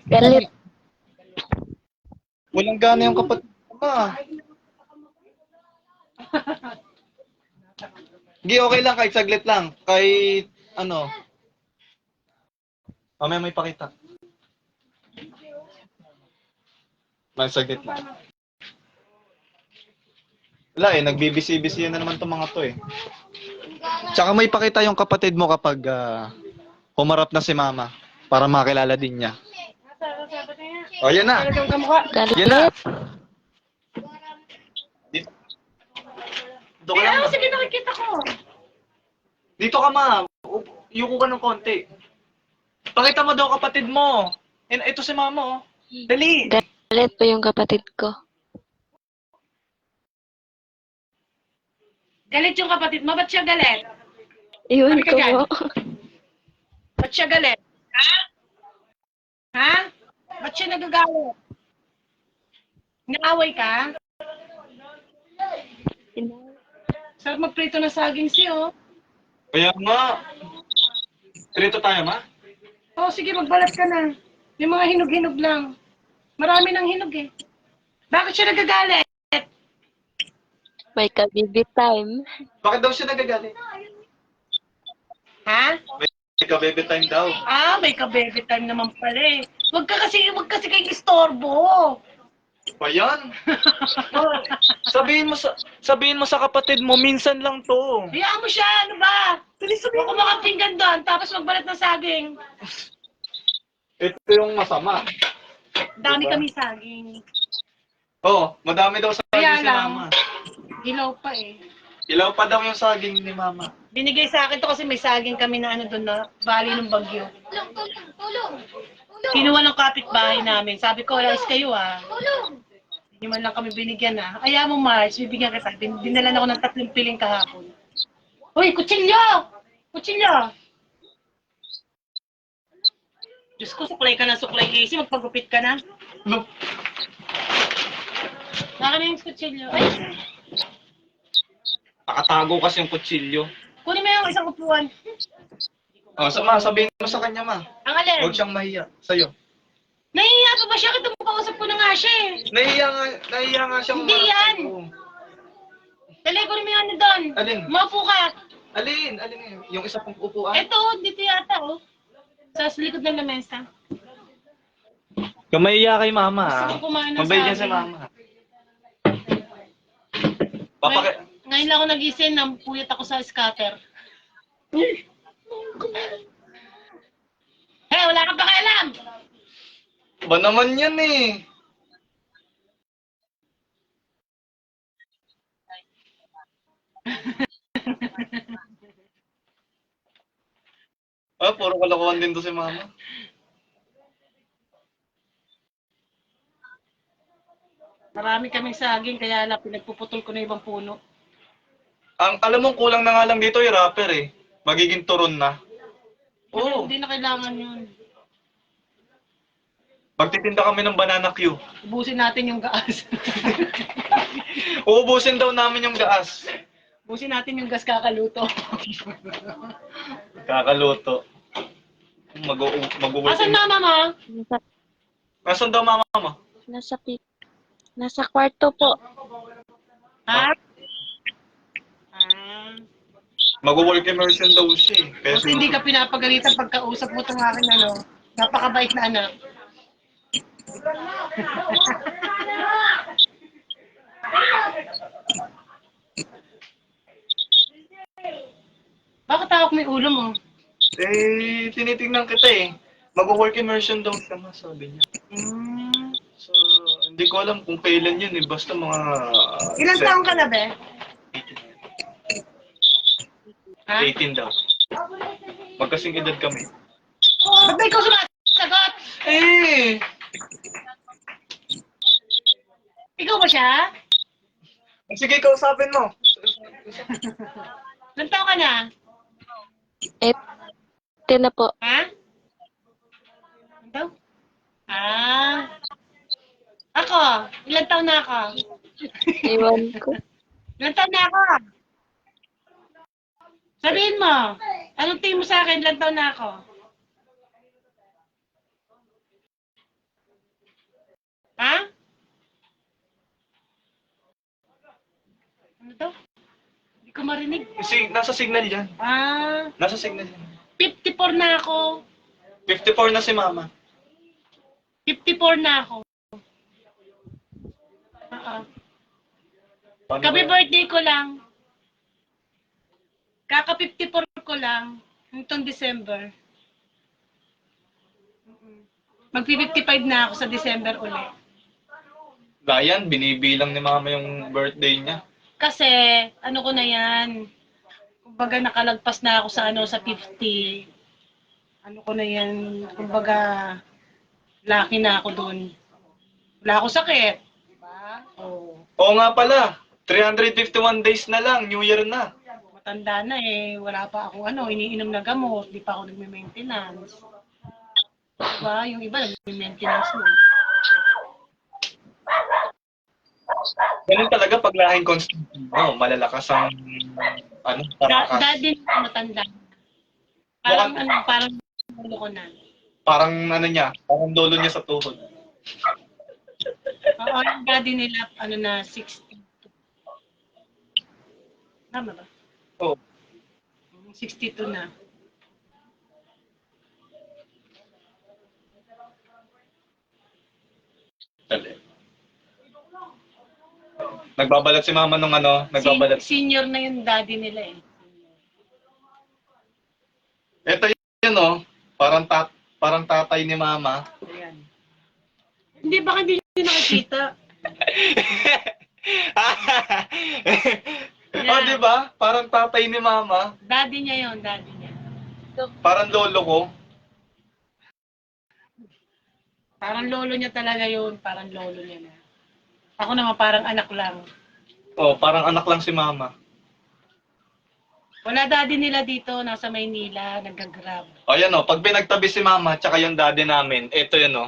Galit. Walang gana yung kapatid mo, ma. Hindi, okay lang, kahit saglit lang. Kahit, ano. Mamaya may pakita. May saglit lang. Wala eh, nagbibisi-bisi na naman itong mga to eh. Tsaka may pakita yung kapatid mo kapag humarap na si mama para makilala din niya. O, yan na. Galit. Yan na. Dito. Dito ka lang. Pero sige, nakikita ko. Dito ka, ma. Yuko ka ng konti. Pakita mo daw kapatid mo. Ito si mama, oh. Dali. Galit pa yung kapatid ko. Galit yung kapatid mo. Ba't siya galit? Iwan Sabi ka ko dyan. mo. Ba't siya galit? Ha? Ha? Ba't siya nagagalit? Naaway ka? Sarap magprito ng saging siyo. Kaya nga. Trito tayo, ma? Oo, sige, magbalat ka na. Yung mga hinog-hinog lang. Marami ng hinog eh. Bakit siya nagagalit? May kabibi time. Bakit daw siya nagagalit? Ha? May ka-baby time daw. Ah, may ka-baby time naman pala eh. Wag kasi kayong istorbo. Pa yan? Sabihin mo sa kapatid mo, minsan lang to. Hayaan mo siya, ano ba? Huwag ko makapinggan doon, tapos magbalat ng saging. Ito yung masama. Dami Diba? kami saging. Oo, madami daw saging Kaya si lang. mama. Ilaw pa eh. Ilaw pa daw yung saging ni mama. Binigay sa akin to kasi may saging kami na ano doon na bali ng bagyo. Tulong. Kinuha ng kapitbahay namin. Sabi ko, alas kayo ah. Tulong. Hindi man lang kami binigyan ah. Ayaw mo Mars, bibigyan kita. Dinala na ako ng 3 piling kahapon. Uy, kutsilyo! Kutsilyo! Diyos ko, suklay ka na suklay, Casey. Magpagupit ka na. Look, Baka na yung kutsilyo. Ay, nakatago kasi yung kutsilyo. kunin mo yung isang upuan. Oh, sabihin mo sa kanya, ma. Ang alin? Huwag siyang mahiya sa'yo. Nahihiya pa ba siya? Kita mo kausap ko na nga siya eh. Nahiya nga siyang Hindi yan. Oo. Dali, kunin mo yung ano doon. Alin? Maupo ka. Alin ngayon? Yung isa pong upuan? Eto, dito yata oh. Sa likod ng lamesa. Kung mahiya kay mama, Gusto ko kumain ng mabait niya saging. si mama. Ngayon lang ako nagising, nampuyat ako sa scatter. Hey, wala kang pakialam! Ba naman yan eh. Puro kalokohan din to si mama. Marami kaming saging, kaya lang pinagpuputol ko na ibang puno. Alam mong kulang na nga lang dito yung rapper eh. Magiging turon na. Oo. Hindi na kailangan yun. Magtitinda kami ng banana Q. Ubusin natin yung gaas. Uubusin daw namin yung gaas. Ubusin natin yung gas kakaluto. Kakaluto. Mag-work. Asan mama mo? Nasa, Nasaan daw mama mo? nasa kwarto po. Ha? Mag-work immersion daw siya eh. Kaya Kasi hindi ka pinapagalitan pagkausap mo itong aking ano. Napakabait na anak. Bakit hawak mo yung ulo mo? Tinitingnan kita eh. Mag-work immersion daw siya, sabi niya. So, hindi ko alam kung kailan yun eh. Basta mga... Ilang taong ka na, be? 18. Ha? 18 daw. Magkasing edad kami. Ba't ba ikaw sumasagot? Eh! Ikaw ba siya? Sige, kausapin mo. Ilang taong ka na? 18 na po. Ha? Ano daw? Ako? Ilang taon na ako? Iwan ko. Ilang taon na ako? Sabihin mo. Anong tingin mo sa akin? Ilang taon na ako? Ha? Ano daw? Hindi ko marinig. Nasa signal yan. Nasa signal yan. 54 na ako. 54 na si mama. 54 na ako. Oo. Paano Kabi ba- birthday ko lang. Kaka 54 ko lang. Nitong December. Magpi-55 na ako sa December ulit. Dayan, binibilang ni mama yung birthday niya. Kasi, ano ko na yan. Kumbaga nakalagpas na ako sa sa 50. Ano ko na yan. Kumbaga, lucky na ako dun. Wala ako sakit. Diba? Oo. Oo nga pala, 351 days na lang, New Year na. Matanda na eh. Wala pa akong iniinom na gamot. Di pa ako nagme-maintenance. Diba? Yung iba nagme-maintenance mo. Ganun talaga pag lahing Constantino, malalakas ang parakas. Daddy na matanda. Parang ulo ko na. Parang parang lolo niya sa tuhod. Oo, yung daddy nila, 60. Tama ba? Oo. 62 na. Dali. Nagbabalat si mama nung nagbabalat. Senior na yung daddy nila eh. Ito yun parang tatay ni mama. Ayan. Hindi, baka hindi nyo nakikita. Oh, di ba? Parang tatay ni mama. Daddy niya yun, daddy niya. Parang lolo ko. Parang lolo niya talaga yun, parang lolo niya na. Ako naman parang anak lang. Oh, parang anak lang si mama. Wala daddy nila dito, nasa Maynila, nag-grab. O yan o, pag pinagtabi si mama tsaka yung daddy namin, eto yun o.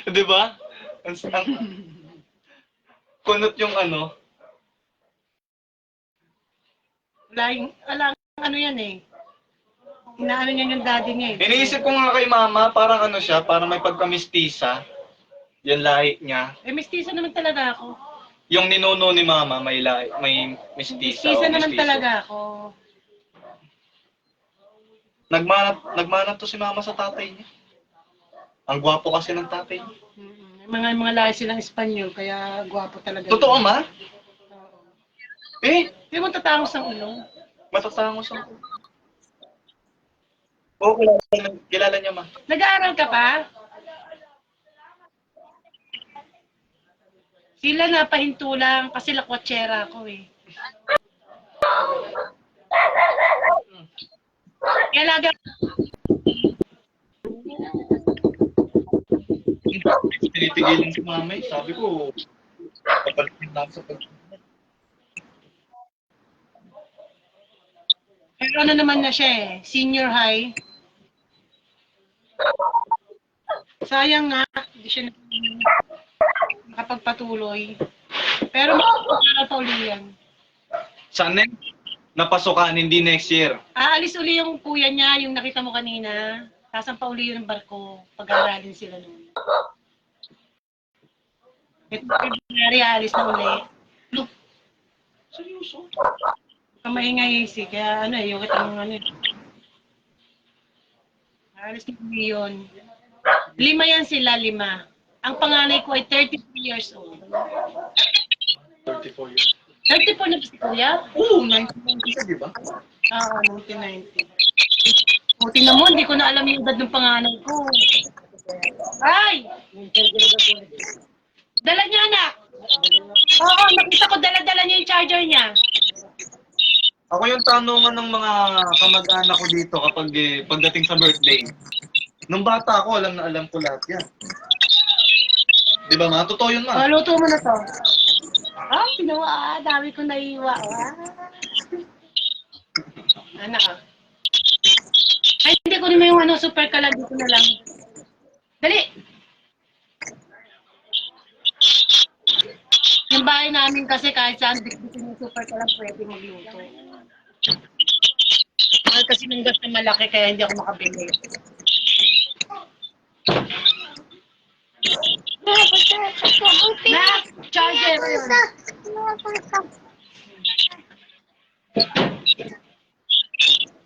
Di ba? Ang kunot yung ano. Wala ano yan eh. Inaano niya yung daddy niya eh. Iniisip ko nga kay mama, parang ano siya, parang may pagkamistisa. Yung lahi niya. Eh, mestizo naman talaga ako. Yung ninuno ni mama, may lahi, may mistisa. Mestizo o naman mestizo. talaga ako. Nagmanap to si mama sa tatay niya. Ang gwapo kasi ng tatay niya. Mga lahi silang Espanyol, kaya gwapo talaga. Totoo ma? Eh, Hindi mo tatangos ang ilong. matatangos ako. Oo, kilala niya ma. Nag-aaral ka pa? Sila napahinto lang kasi lakwatsera ako eh. Kaya lagi Tinitigilan si mama eh. Sabi ko, kapalitin na ako sa pag... pero ano naman na siya eh, senior high. Sayang nga, hindi siya nakapagpatuloy. Pero makapagpatuloy pa uli yan. Sana napasukan, hindi next year. Aalis uli yung kuya niya, yung nakita mo kanina. Sasampa uli yun ng barko. Pag-aaralin sila nun. Ito February, aalis na uli. Look, Seryoso? kamaingay si kaya ano eh, yung kitang ano eh. Aalis na uli yun. 5 yan sila, 5. Ang panganay ko ay 33 years old. 34 years. 34 na ba si kuya? Oo, 1990 ka, di ba? Oo, 1990. Buti na mo, hindi ko na alam yung edad ng panganay ko. Ay! Dala niya, anak! Oo, nakita ko dala-dala niya yung charger niya. Ako yung tanungan ng mga kamag-anak ko dito kapag pagdating sa birthday. Nung bata ako, alam na alam ko lahat yan. Di ba ma? Totoo yun ma. Luto mo na to. Ah, pinawa. Dami ko naiwa. Anak ah. Ay, hindi ko naman yung ano, super kalag. Dito na lang. Dali! Yung bahay namin kasi kahit saan dito yung super kalag pwede magluto. Mahal kasi ng gas na malaki kaya hindi ako makabili. Na! Charger!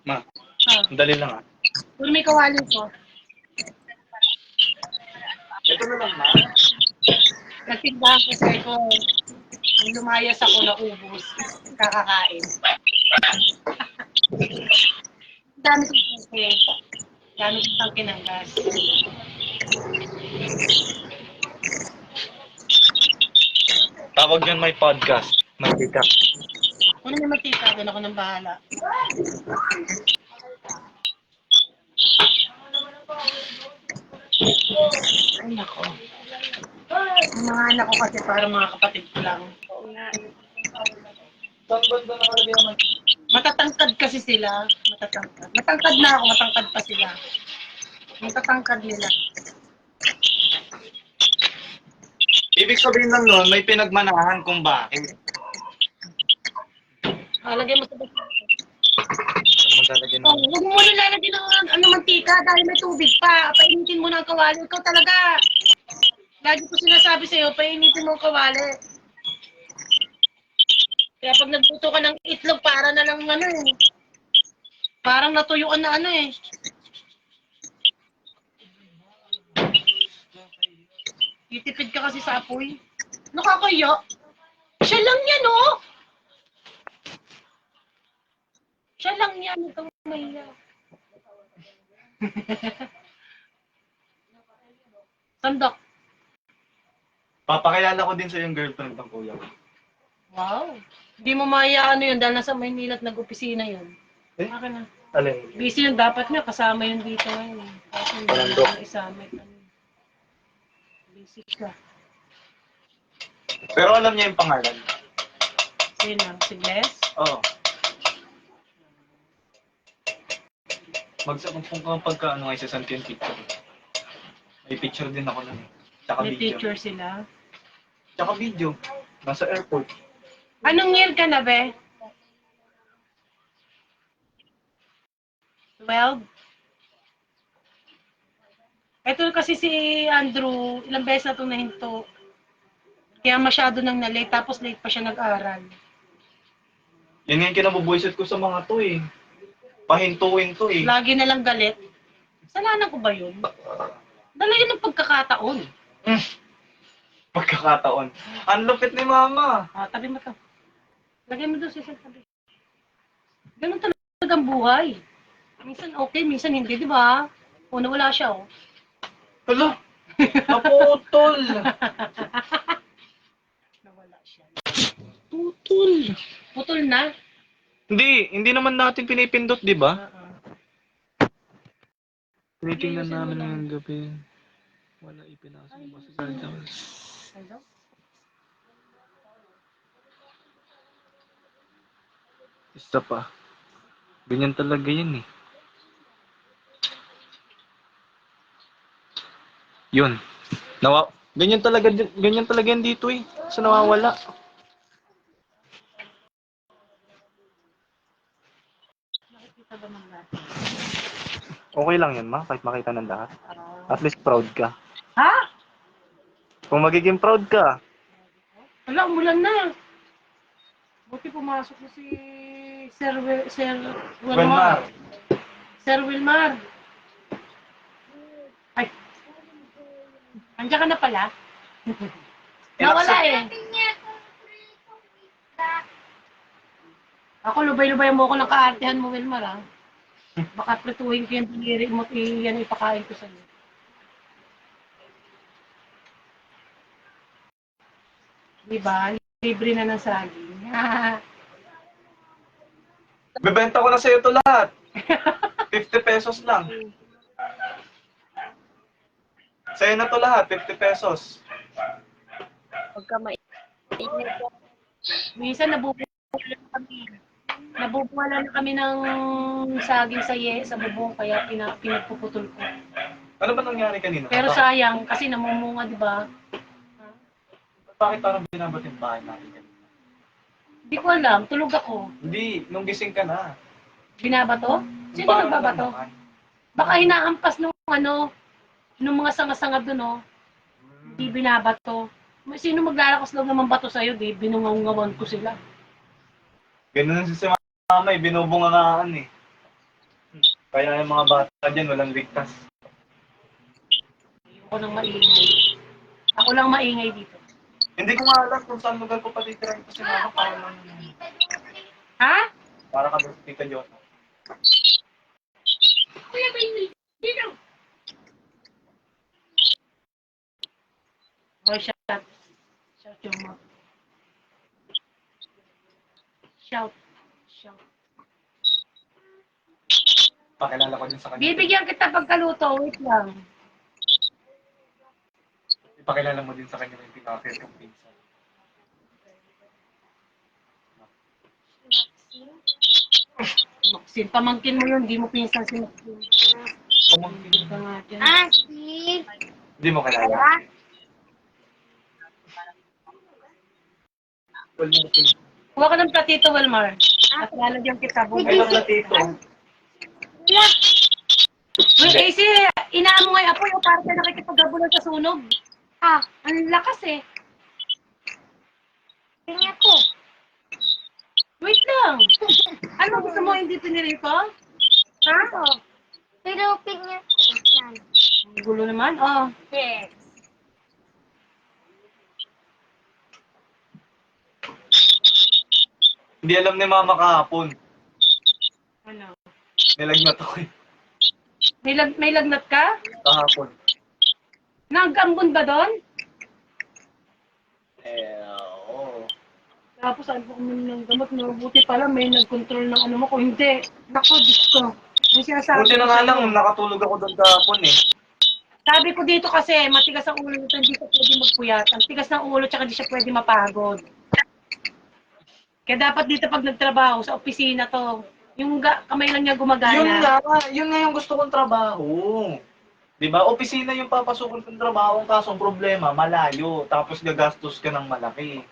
Ma, Ah, dali lang ah. kung may kawali ko. Ito na lang ma. Nagtindahan kasi ko. Lumayas ako na ubus. Kakakain. Dami kong tangke. Dami kong tangke ng gas. Tawag yan may podcast. May pika. Kung may matika, doon ako ng bahala. Ay, nako. Ang mga anak ko kasi parang mga kapatid ko lang. Saan banda nakalagay naman? Matatangkad kasi sila. Matatangkad. Matangkad na ako, matangkad pa sila. Matatangkad nila. Ibig sabihin lang nun, may pinagmanahan kung bakit. Lagay mo sa basa. Ano maglalagay Oh, huwag mo nilalagyan ng ano, mantika dahil may tubig pa. Painitin mo na ang kawali. Ikaw talaga. Lagi ko sinasabi sa'yo, painitin mo ang kawali. Kaya pag nagluto ka ng itlog, para na lang ano eh. Parang natuyuan na ano eh. Titipid ka kasi sa apoy. Nakakaya. Siya lang yan oh. Siya lang yan. Ikaw maya. Sandok. Papakilala ko din sa yung girlfriend ng kuya ko. Wow. Hindi mo maya ano yun dahil nasa Maynila at nag-opisina yun. Eh? Akin na. Alin? Busy yun. Dapat nga kasama yun dito ngayon. Kasi hindi Palandok. mo isama yun. Busy ka. Pero alam niya yung pangalan. Sino? Si Bless? Oo. Magsakumpong ka pagka ano ay sasend ko yung picture. May picture din ako nun. Tsaka May video. picture sila. Tsaka video. Nasa airport. Anong year ka na, be? 12? Ito kasi si Andrew, ilang beses na itong nahinto. Kaya masyado nang na-late, tapos late pa siya nag-aral. Yan nga yung kinabubuisit ko sa mga to eh. Pahintuin to eh. Lagi na lang galit. Salanan ko ba yun? Dala yun ng pagkakataon. Pagkakataon. Ang lupit ni mama. Ah, tabi mo to. Lagay mo doon sa isang tabi. Ganun talaga ang buhay. Minsan okay, minsan hindi, di ba? Una wala siya, oh. Hala! Naputol! Nawala siya. Putol! Putol na. Hindi naman natin pinipindot, di ba? Uh-uh. Tinitingnan namin ngayong gabi. Wala ipinasok ba sa salita. Hello? Isa pa. Ganyan talaga yan eh. Yun. Ganyan talaga yan dito eh. Sa nawawala. Okay lang yan, ma. Kahit makita ng lahat. At least proud ka. Ha? Kung magiging proud ka, Wala, umulan na. Buti pumasok na si Sir Wilmar. Sir Wilmar. Ay. Andiyan ka na pala. Nawala eh. Ako, lubay-lubay mo ako ng kaartehan mo, Wilmar, ah. Baka prituhin ko yung piniri mo, yan ipakain ko sa'yo. Diba? Libre na ng saging. bebenta ko na sa'yo to lahat. 50 pesos lang. Sa'yo na to lahat, 50 pesos. Pagka mainit po. Minsan nabubuwala na kami ng saging sa bubong, kaya pinagpuputol ko. Ano ba nangyari kanina? Pero sayang, kasi namumunga, di ba? Bakit parang binabat yung bahay natin kanina? Hindi ko alam, tulog ako. Hindi, nung gising ka na. Binabato? Sino Parang nagbabato? naman. Baka hinahampas nung mga sanga-sanga doon, no? Hindi binabato. Sino maglalakas daw naman bato sa'yo, di? Binungaw-ngawan ko sila. Ganun si mama eh, binubungangaan eh. Kaya yung mga bata dyan, walang ligtas. Ako nang maingay. Ako lang maingay dito. Hindi ko nga alam kung saan lugar ko patitirahin ko si mama Ha? para kami sa Tita Jota. Kuya, dito! Oh, shout. Shout yung mom. Shout. Pakilala ko din sa kanya. Bibigyan kita pagkaluto. Wait lang. Ipakilala mo din sa kanya yung pinakil kong pinsan. Maxine, pamangkin mo yun. Di mo pinsan si Maxine. Pumangkin. Ka nga dyan. Hindi mo kilala? Kuha ka ng platito, Wilmar. At lalagyan kita. May lang na tito. Uy, AC, inaan mo nga yung apoy o para tayo nakikipaggabulan sa sunog. Ang lakas eh. Tingnan ko. Wait lang. Ano gusto mo hindi pinirito? Ha? Pero tingnan ko. Yan. Ang gulo naman. Oh. Yes. Hindi alam ni mama kahapon. Ano? Nilagnat ako eh. May lagnat ka? Kahapon. Nagambon ba doon? Oo. Tapos saan po kami ng gamot? Mabuti pala may nag-control ng ano mo. Kung hindi, naku, Diyos ko. May sinasabi Buti na ko nga sa'yo. lang, nakatulog ako doon kahapon eh. Sabi ko dito kasi, matigas ang ulo nito, hindi ka pwede magpuyat. Ang tigas ng ulo, tsaka hindi siya pwede mapagod. Kaya dapat dito pag nagtrabaho sa opisina to, yung kamay lang niya gumagana. Yun nga yung gusto kong trabaho. 'Di ba? Opisina yung papasukin kong trabaho, kaso ang problema, malayo, tapos gagastos ka ng malaki.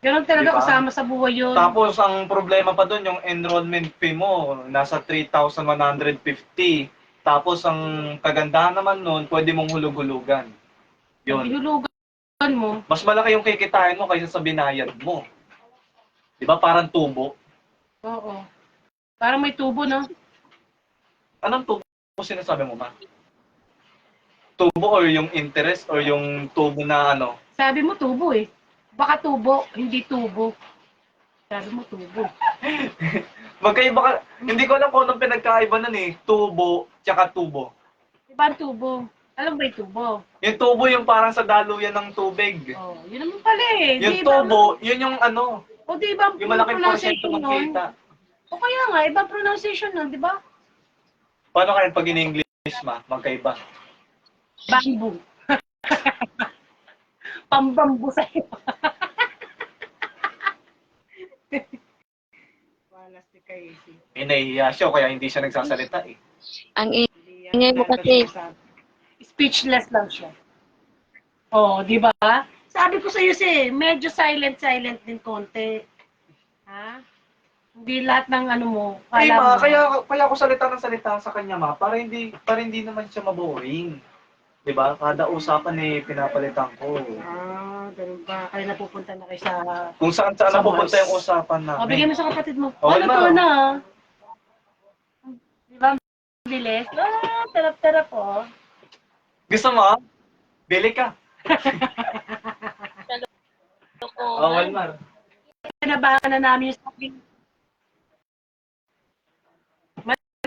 Ganun talaga Diba? kasama sa buhay yun. Tapos ang problema pa doon, yung enrollment fee mo, nasa 3,150. Tapos ang kagandahan naman noon, pwede mong hulug-hulugan. Yun. Binulugan mo. Mas malaki yung kikitain mo kaysa sa binayad mo. 'Di ba? Parang tubo. Oo. Parang may tubo, no? Anong tubo sinasabi mo, ma? Tubo or yung interest or yung tubo na ano? Sabi mo tubo eh. Baka tubo, hindi tubo. Sabi mo tubo. Magkaiba ka. Hindi ko alam kung anong pinagkaiba nun eh. Tubo, tsaka tubo. Diba ang tubo? Alam ba yung tubo? Yung tubo yung parang sa daluyan ng tubig. Oh, yun naman pala eh. Yung Di ba- tubo, yun yung ano, O di ba yung malaking porsyento pronunciation ng nun? kita. O kaya nga, iba pronunciation nun, di ba? Paano kaya pag in-English, ma? Magkaiba. Bamboo. Pambambu sa'yo. Walas kayo. Nahihiya siya, kaya hindi siya nagsasalita eh. Ang ingay mo kasi. Speechless lang siya. Oh, di ba? Sabi ko sa iyo medyo silent din konti. Ha? Hindi lahat ng ano mo. Eh alam ma, mo. kaya ako salita ng salita sa kanya, ma, para hindi naman siya maboring. 'Di ba? Kada usapan eh pinapalitan ko. Ganun ba? Kaya napupunta na kayo sa... Kung saan Sa napupunta Mars. yung usapan O, bigyan namin. mo sa kapatid mo. Oo, Ano ma. to na? Di ba? Bilis? Tarap-tarap po. Gusto mo? Bili ka. Oh, Walmar. Pinabangan na namin yung saging.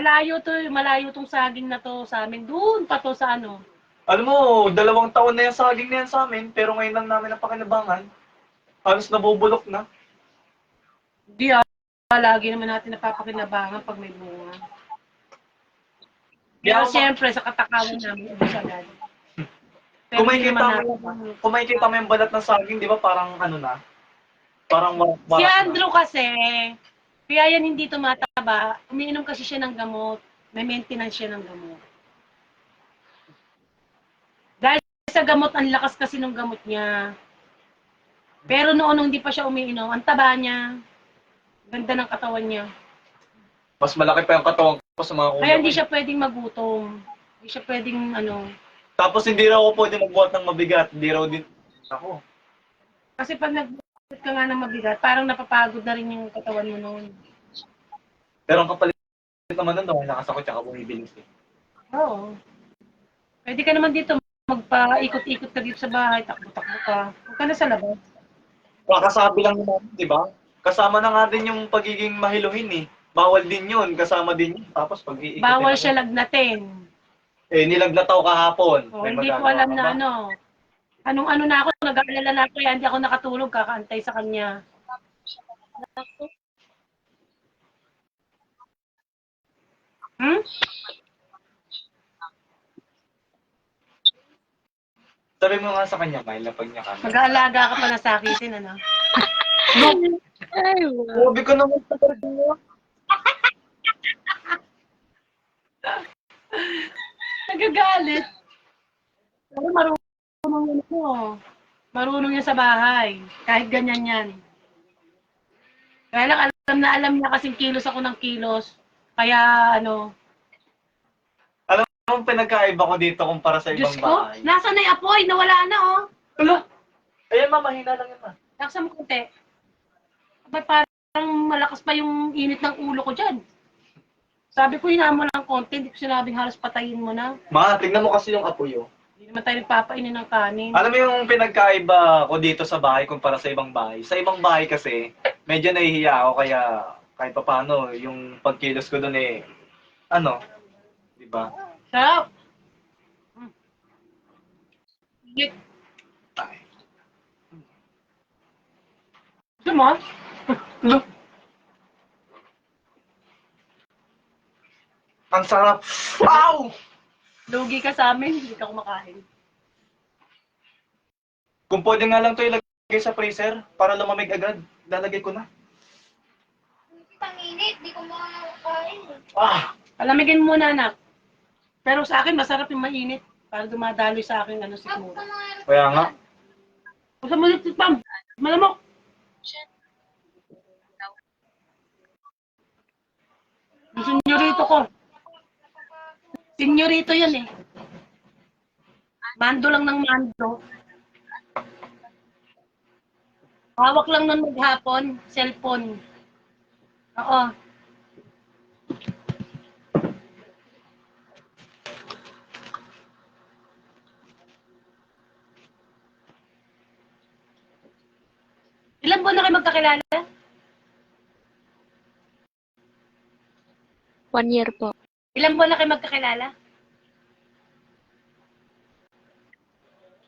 Malayo tong saging na to sa amin. Doon pa to sa ano. Alam mo, 2 taon na yung saging na yan sa amin, pero ngayon lang namin napakinabangan. Halos nabubulok na. Di lagi naman natin napapakinabangan pag may bunga. Pero Kaya siyempre, sa katakawan namin, ubus agad. Pero Kung hindi naman natin. kung makikita mo yung balat ng saging, di ba parang ano na? Parang Si warak na. Andrew kasi, kaya yan hindi tumataba. Umiinom kasi siya ng gamot. May maintenance siya ng gamot. Dahil sa gamot, ang lakas kasi ng gamot niya. Pero noon hindi pa siya umiinom, ang taba niya. Ganda ng katawan niya. Mas malaki pa yung katawan ko sa mga kuya Kaya ko. hindi siya pwedeng magutom. Hindi siya pwedeng ano. Tapos hindi raw ako pwede magbuhat ng mabigat. Hindi raw din ako. Kasi pag nagbuhat ka nga ng mabigat, parang napapagod na rin yung katawan mo noon. Pero ang kapalit naman nun, dahil lakas ako tsaka bumibilis eh. Oo. Pwede ka naman dito magpaikot-ikot ka dito sa bahay, takbo-takbo ka. Huwag ka na sa labas. Kakasabi lang naman, di ba? Kasama na nga din yung pagiging mahiluhin eh. Bawal din yun, kasama din yun. Tapos pag iikutin Bawal ako. siya lagnatin. Eh, nilagnataw kahapon. Oh, May hindi ko magagawa alam ka na ba? ano. Anong-ano na ako, nag-aalala na ako, kaya hindi ako nakatulog, kakaantay sa kanya. Hmm? Sabi mo nga sa kanya, Mile, na pag niya ka. Mag-aalaga ka pa na sa akin, ano? Ay, wow. Sabi ko naman sa kanya. Nagagalit. Pero marunong yun ako. Marunong yan sa bahay. Kahit ganyan yan. Kaya lang alam niya kasing kilos ako ng kilos. Kaya ano, Anong pinagkaiba ko dito kumpara sa Diyos ibang ko, bahay? nasa na yung apoy? Nawala na oh. Hala! Ayan, ma, mahina lang yan, ma. Laksa mo konti. Ba't parang malakas pa yung init ng ulo ko dyan? Sabi ko, hinaan mo lang konti. Hindi ko sinabing halos patayin mo na. Ma, tignan mo kasi yung apoy, oh. Hindi naman tayo nagpapainin ng kanin. Alam mo yung pinagkaiba ko dito sa bahay kumpara sa ibang bahay? Sa ibang bahay kasi, medyo nahihiya ako kaya kahit pa paano, yung pagkilos ko doon eh, ano, di ba? Sarap. Higit. Gusto mo? Lo. Ang sarap. Wow! Lugi ka sa amin, hindi ka kumakain. Kung pwede nga lang to ilagay sa freezer para lumamig agad, lalagay ko na. panginit. Di ko makakain. Palamigin mo muna, anak. Pero sa akin, masarap yung mainit. Para dumadaloy sa akin, ano, Ako siguro. pa mga Kaya nga. Basta mo ulit, Pam. Malamok. Yung senyorito ko. Senyorito yan eh. Mando lang ng mando. Hawak lang nun maghapon, cellphone. Oo. Ilan buwan na kayo magkakilala? 1 year po. Ilan buwan na kayo magkakilala?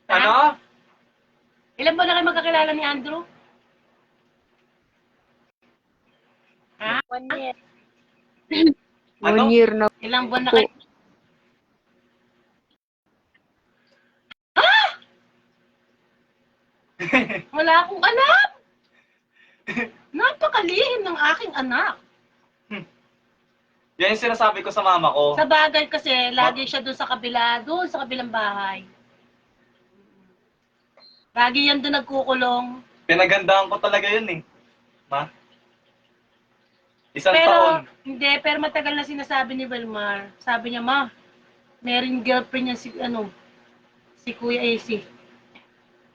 Ano? Ilan buwan na kayo magkakilala ni Andrew? 1 year. Ano? 1 year na Ilang buwan na po. kayo? Ah! Wala akong alam! Napakalihim ng aking anak. Yan yung sinasabi ko sa mama ko. Sa bagay kasi, lagi siya doon sa kabilang bahay. Lagi yan doon nagkukulong. Pinagandaan ko talaga yun eh. Ma? Isang Pero, taon. hindi, pero matagal na sinasabi ni Wilmar. Sabi niya, ma, meron girlfriend niya si Kuya AC.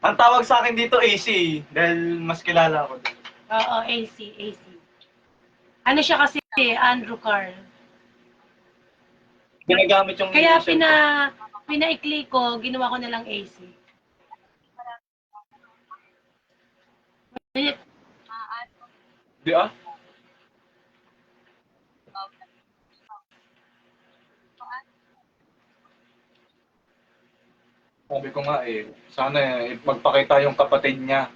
Ang tawag sa akin dito AC dahil mas kilala ko. Oo, AC. Ano siya kasi, Andrew Carl. Ginagamit yung Kaya initial ko. pinaikli ko, ginawa ko na lang AC. Di ah? Sabi ko nga sana magpakita yung kapatid niya.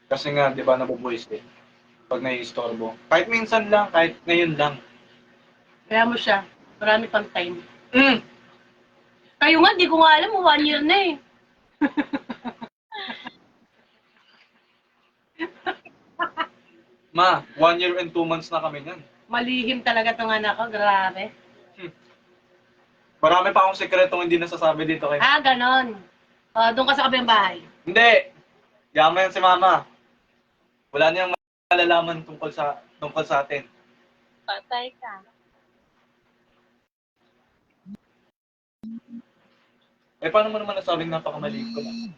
Kasi nga, di ba, nabubuwis din. Pag naiistorbo. Kahit minsan lang, kahit ngayon lang. Kaya mo siya, marami pang time. Mm. Kayo nga, di ko nga alam, 1 year na eh. Ma, 1 year and 2 months na kami nan. Malihim talaga tong anak ko, grabe. Marami pa akong sekretong hindi nasasabi dito kay. Ah, ganon. Doon ka sa kabilang bahay. Hindi! Yaman yan si mama. Wala niyang malalaman tungkol sa atin. Patay ka. Paano mo naman nasabing napakamaliit ko lang?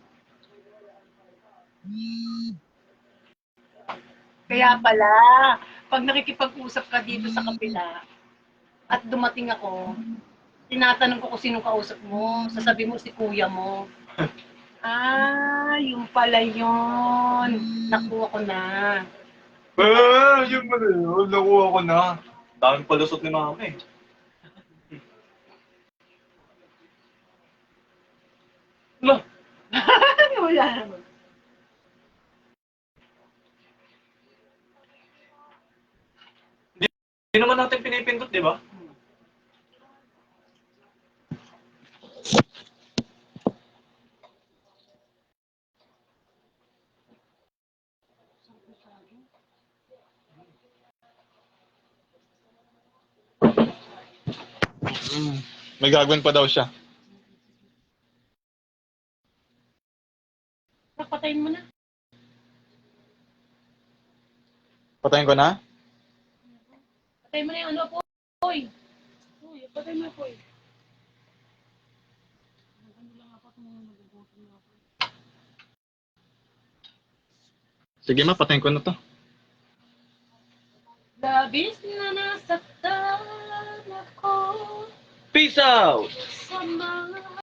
Kaya pala, pag nakikipag-usap ka dito sa kabila, at dumating ako, tinatanong ko kung sinong kausap mo, sasabi mo si kuya mo. Yung pala yun. Nakuha ko na. Yun ba na yun? Nakuha ko na. Daming palusot ni mama eh. Wala. Wala naman. Hindi naman natin pinipindot, di ba? May gagawin pa daw siya. Patayin mo na. Patayin ko na? Patayin mo na yung ano po. Uy, patayin mo po. Sige ma, patayin ko na to. Labis na nasaktan ako Peace out! sa mga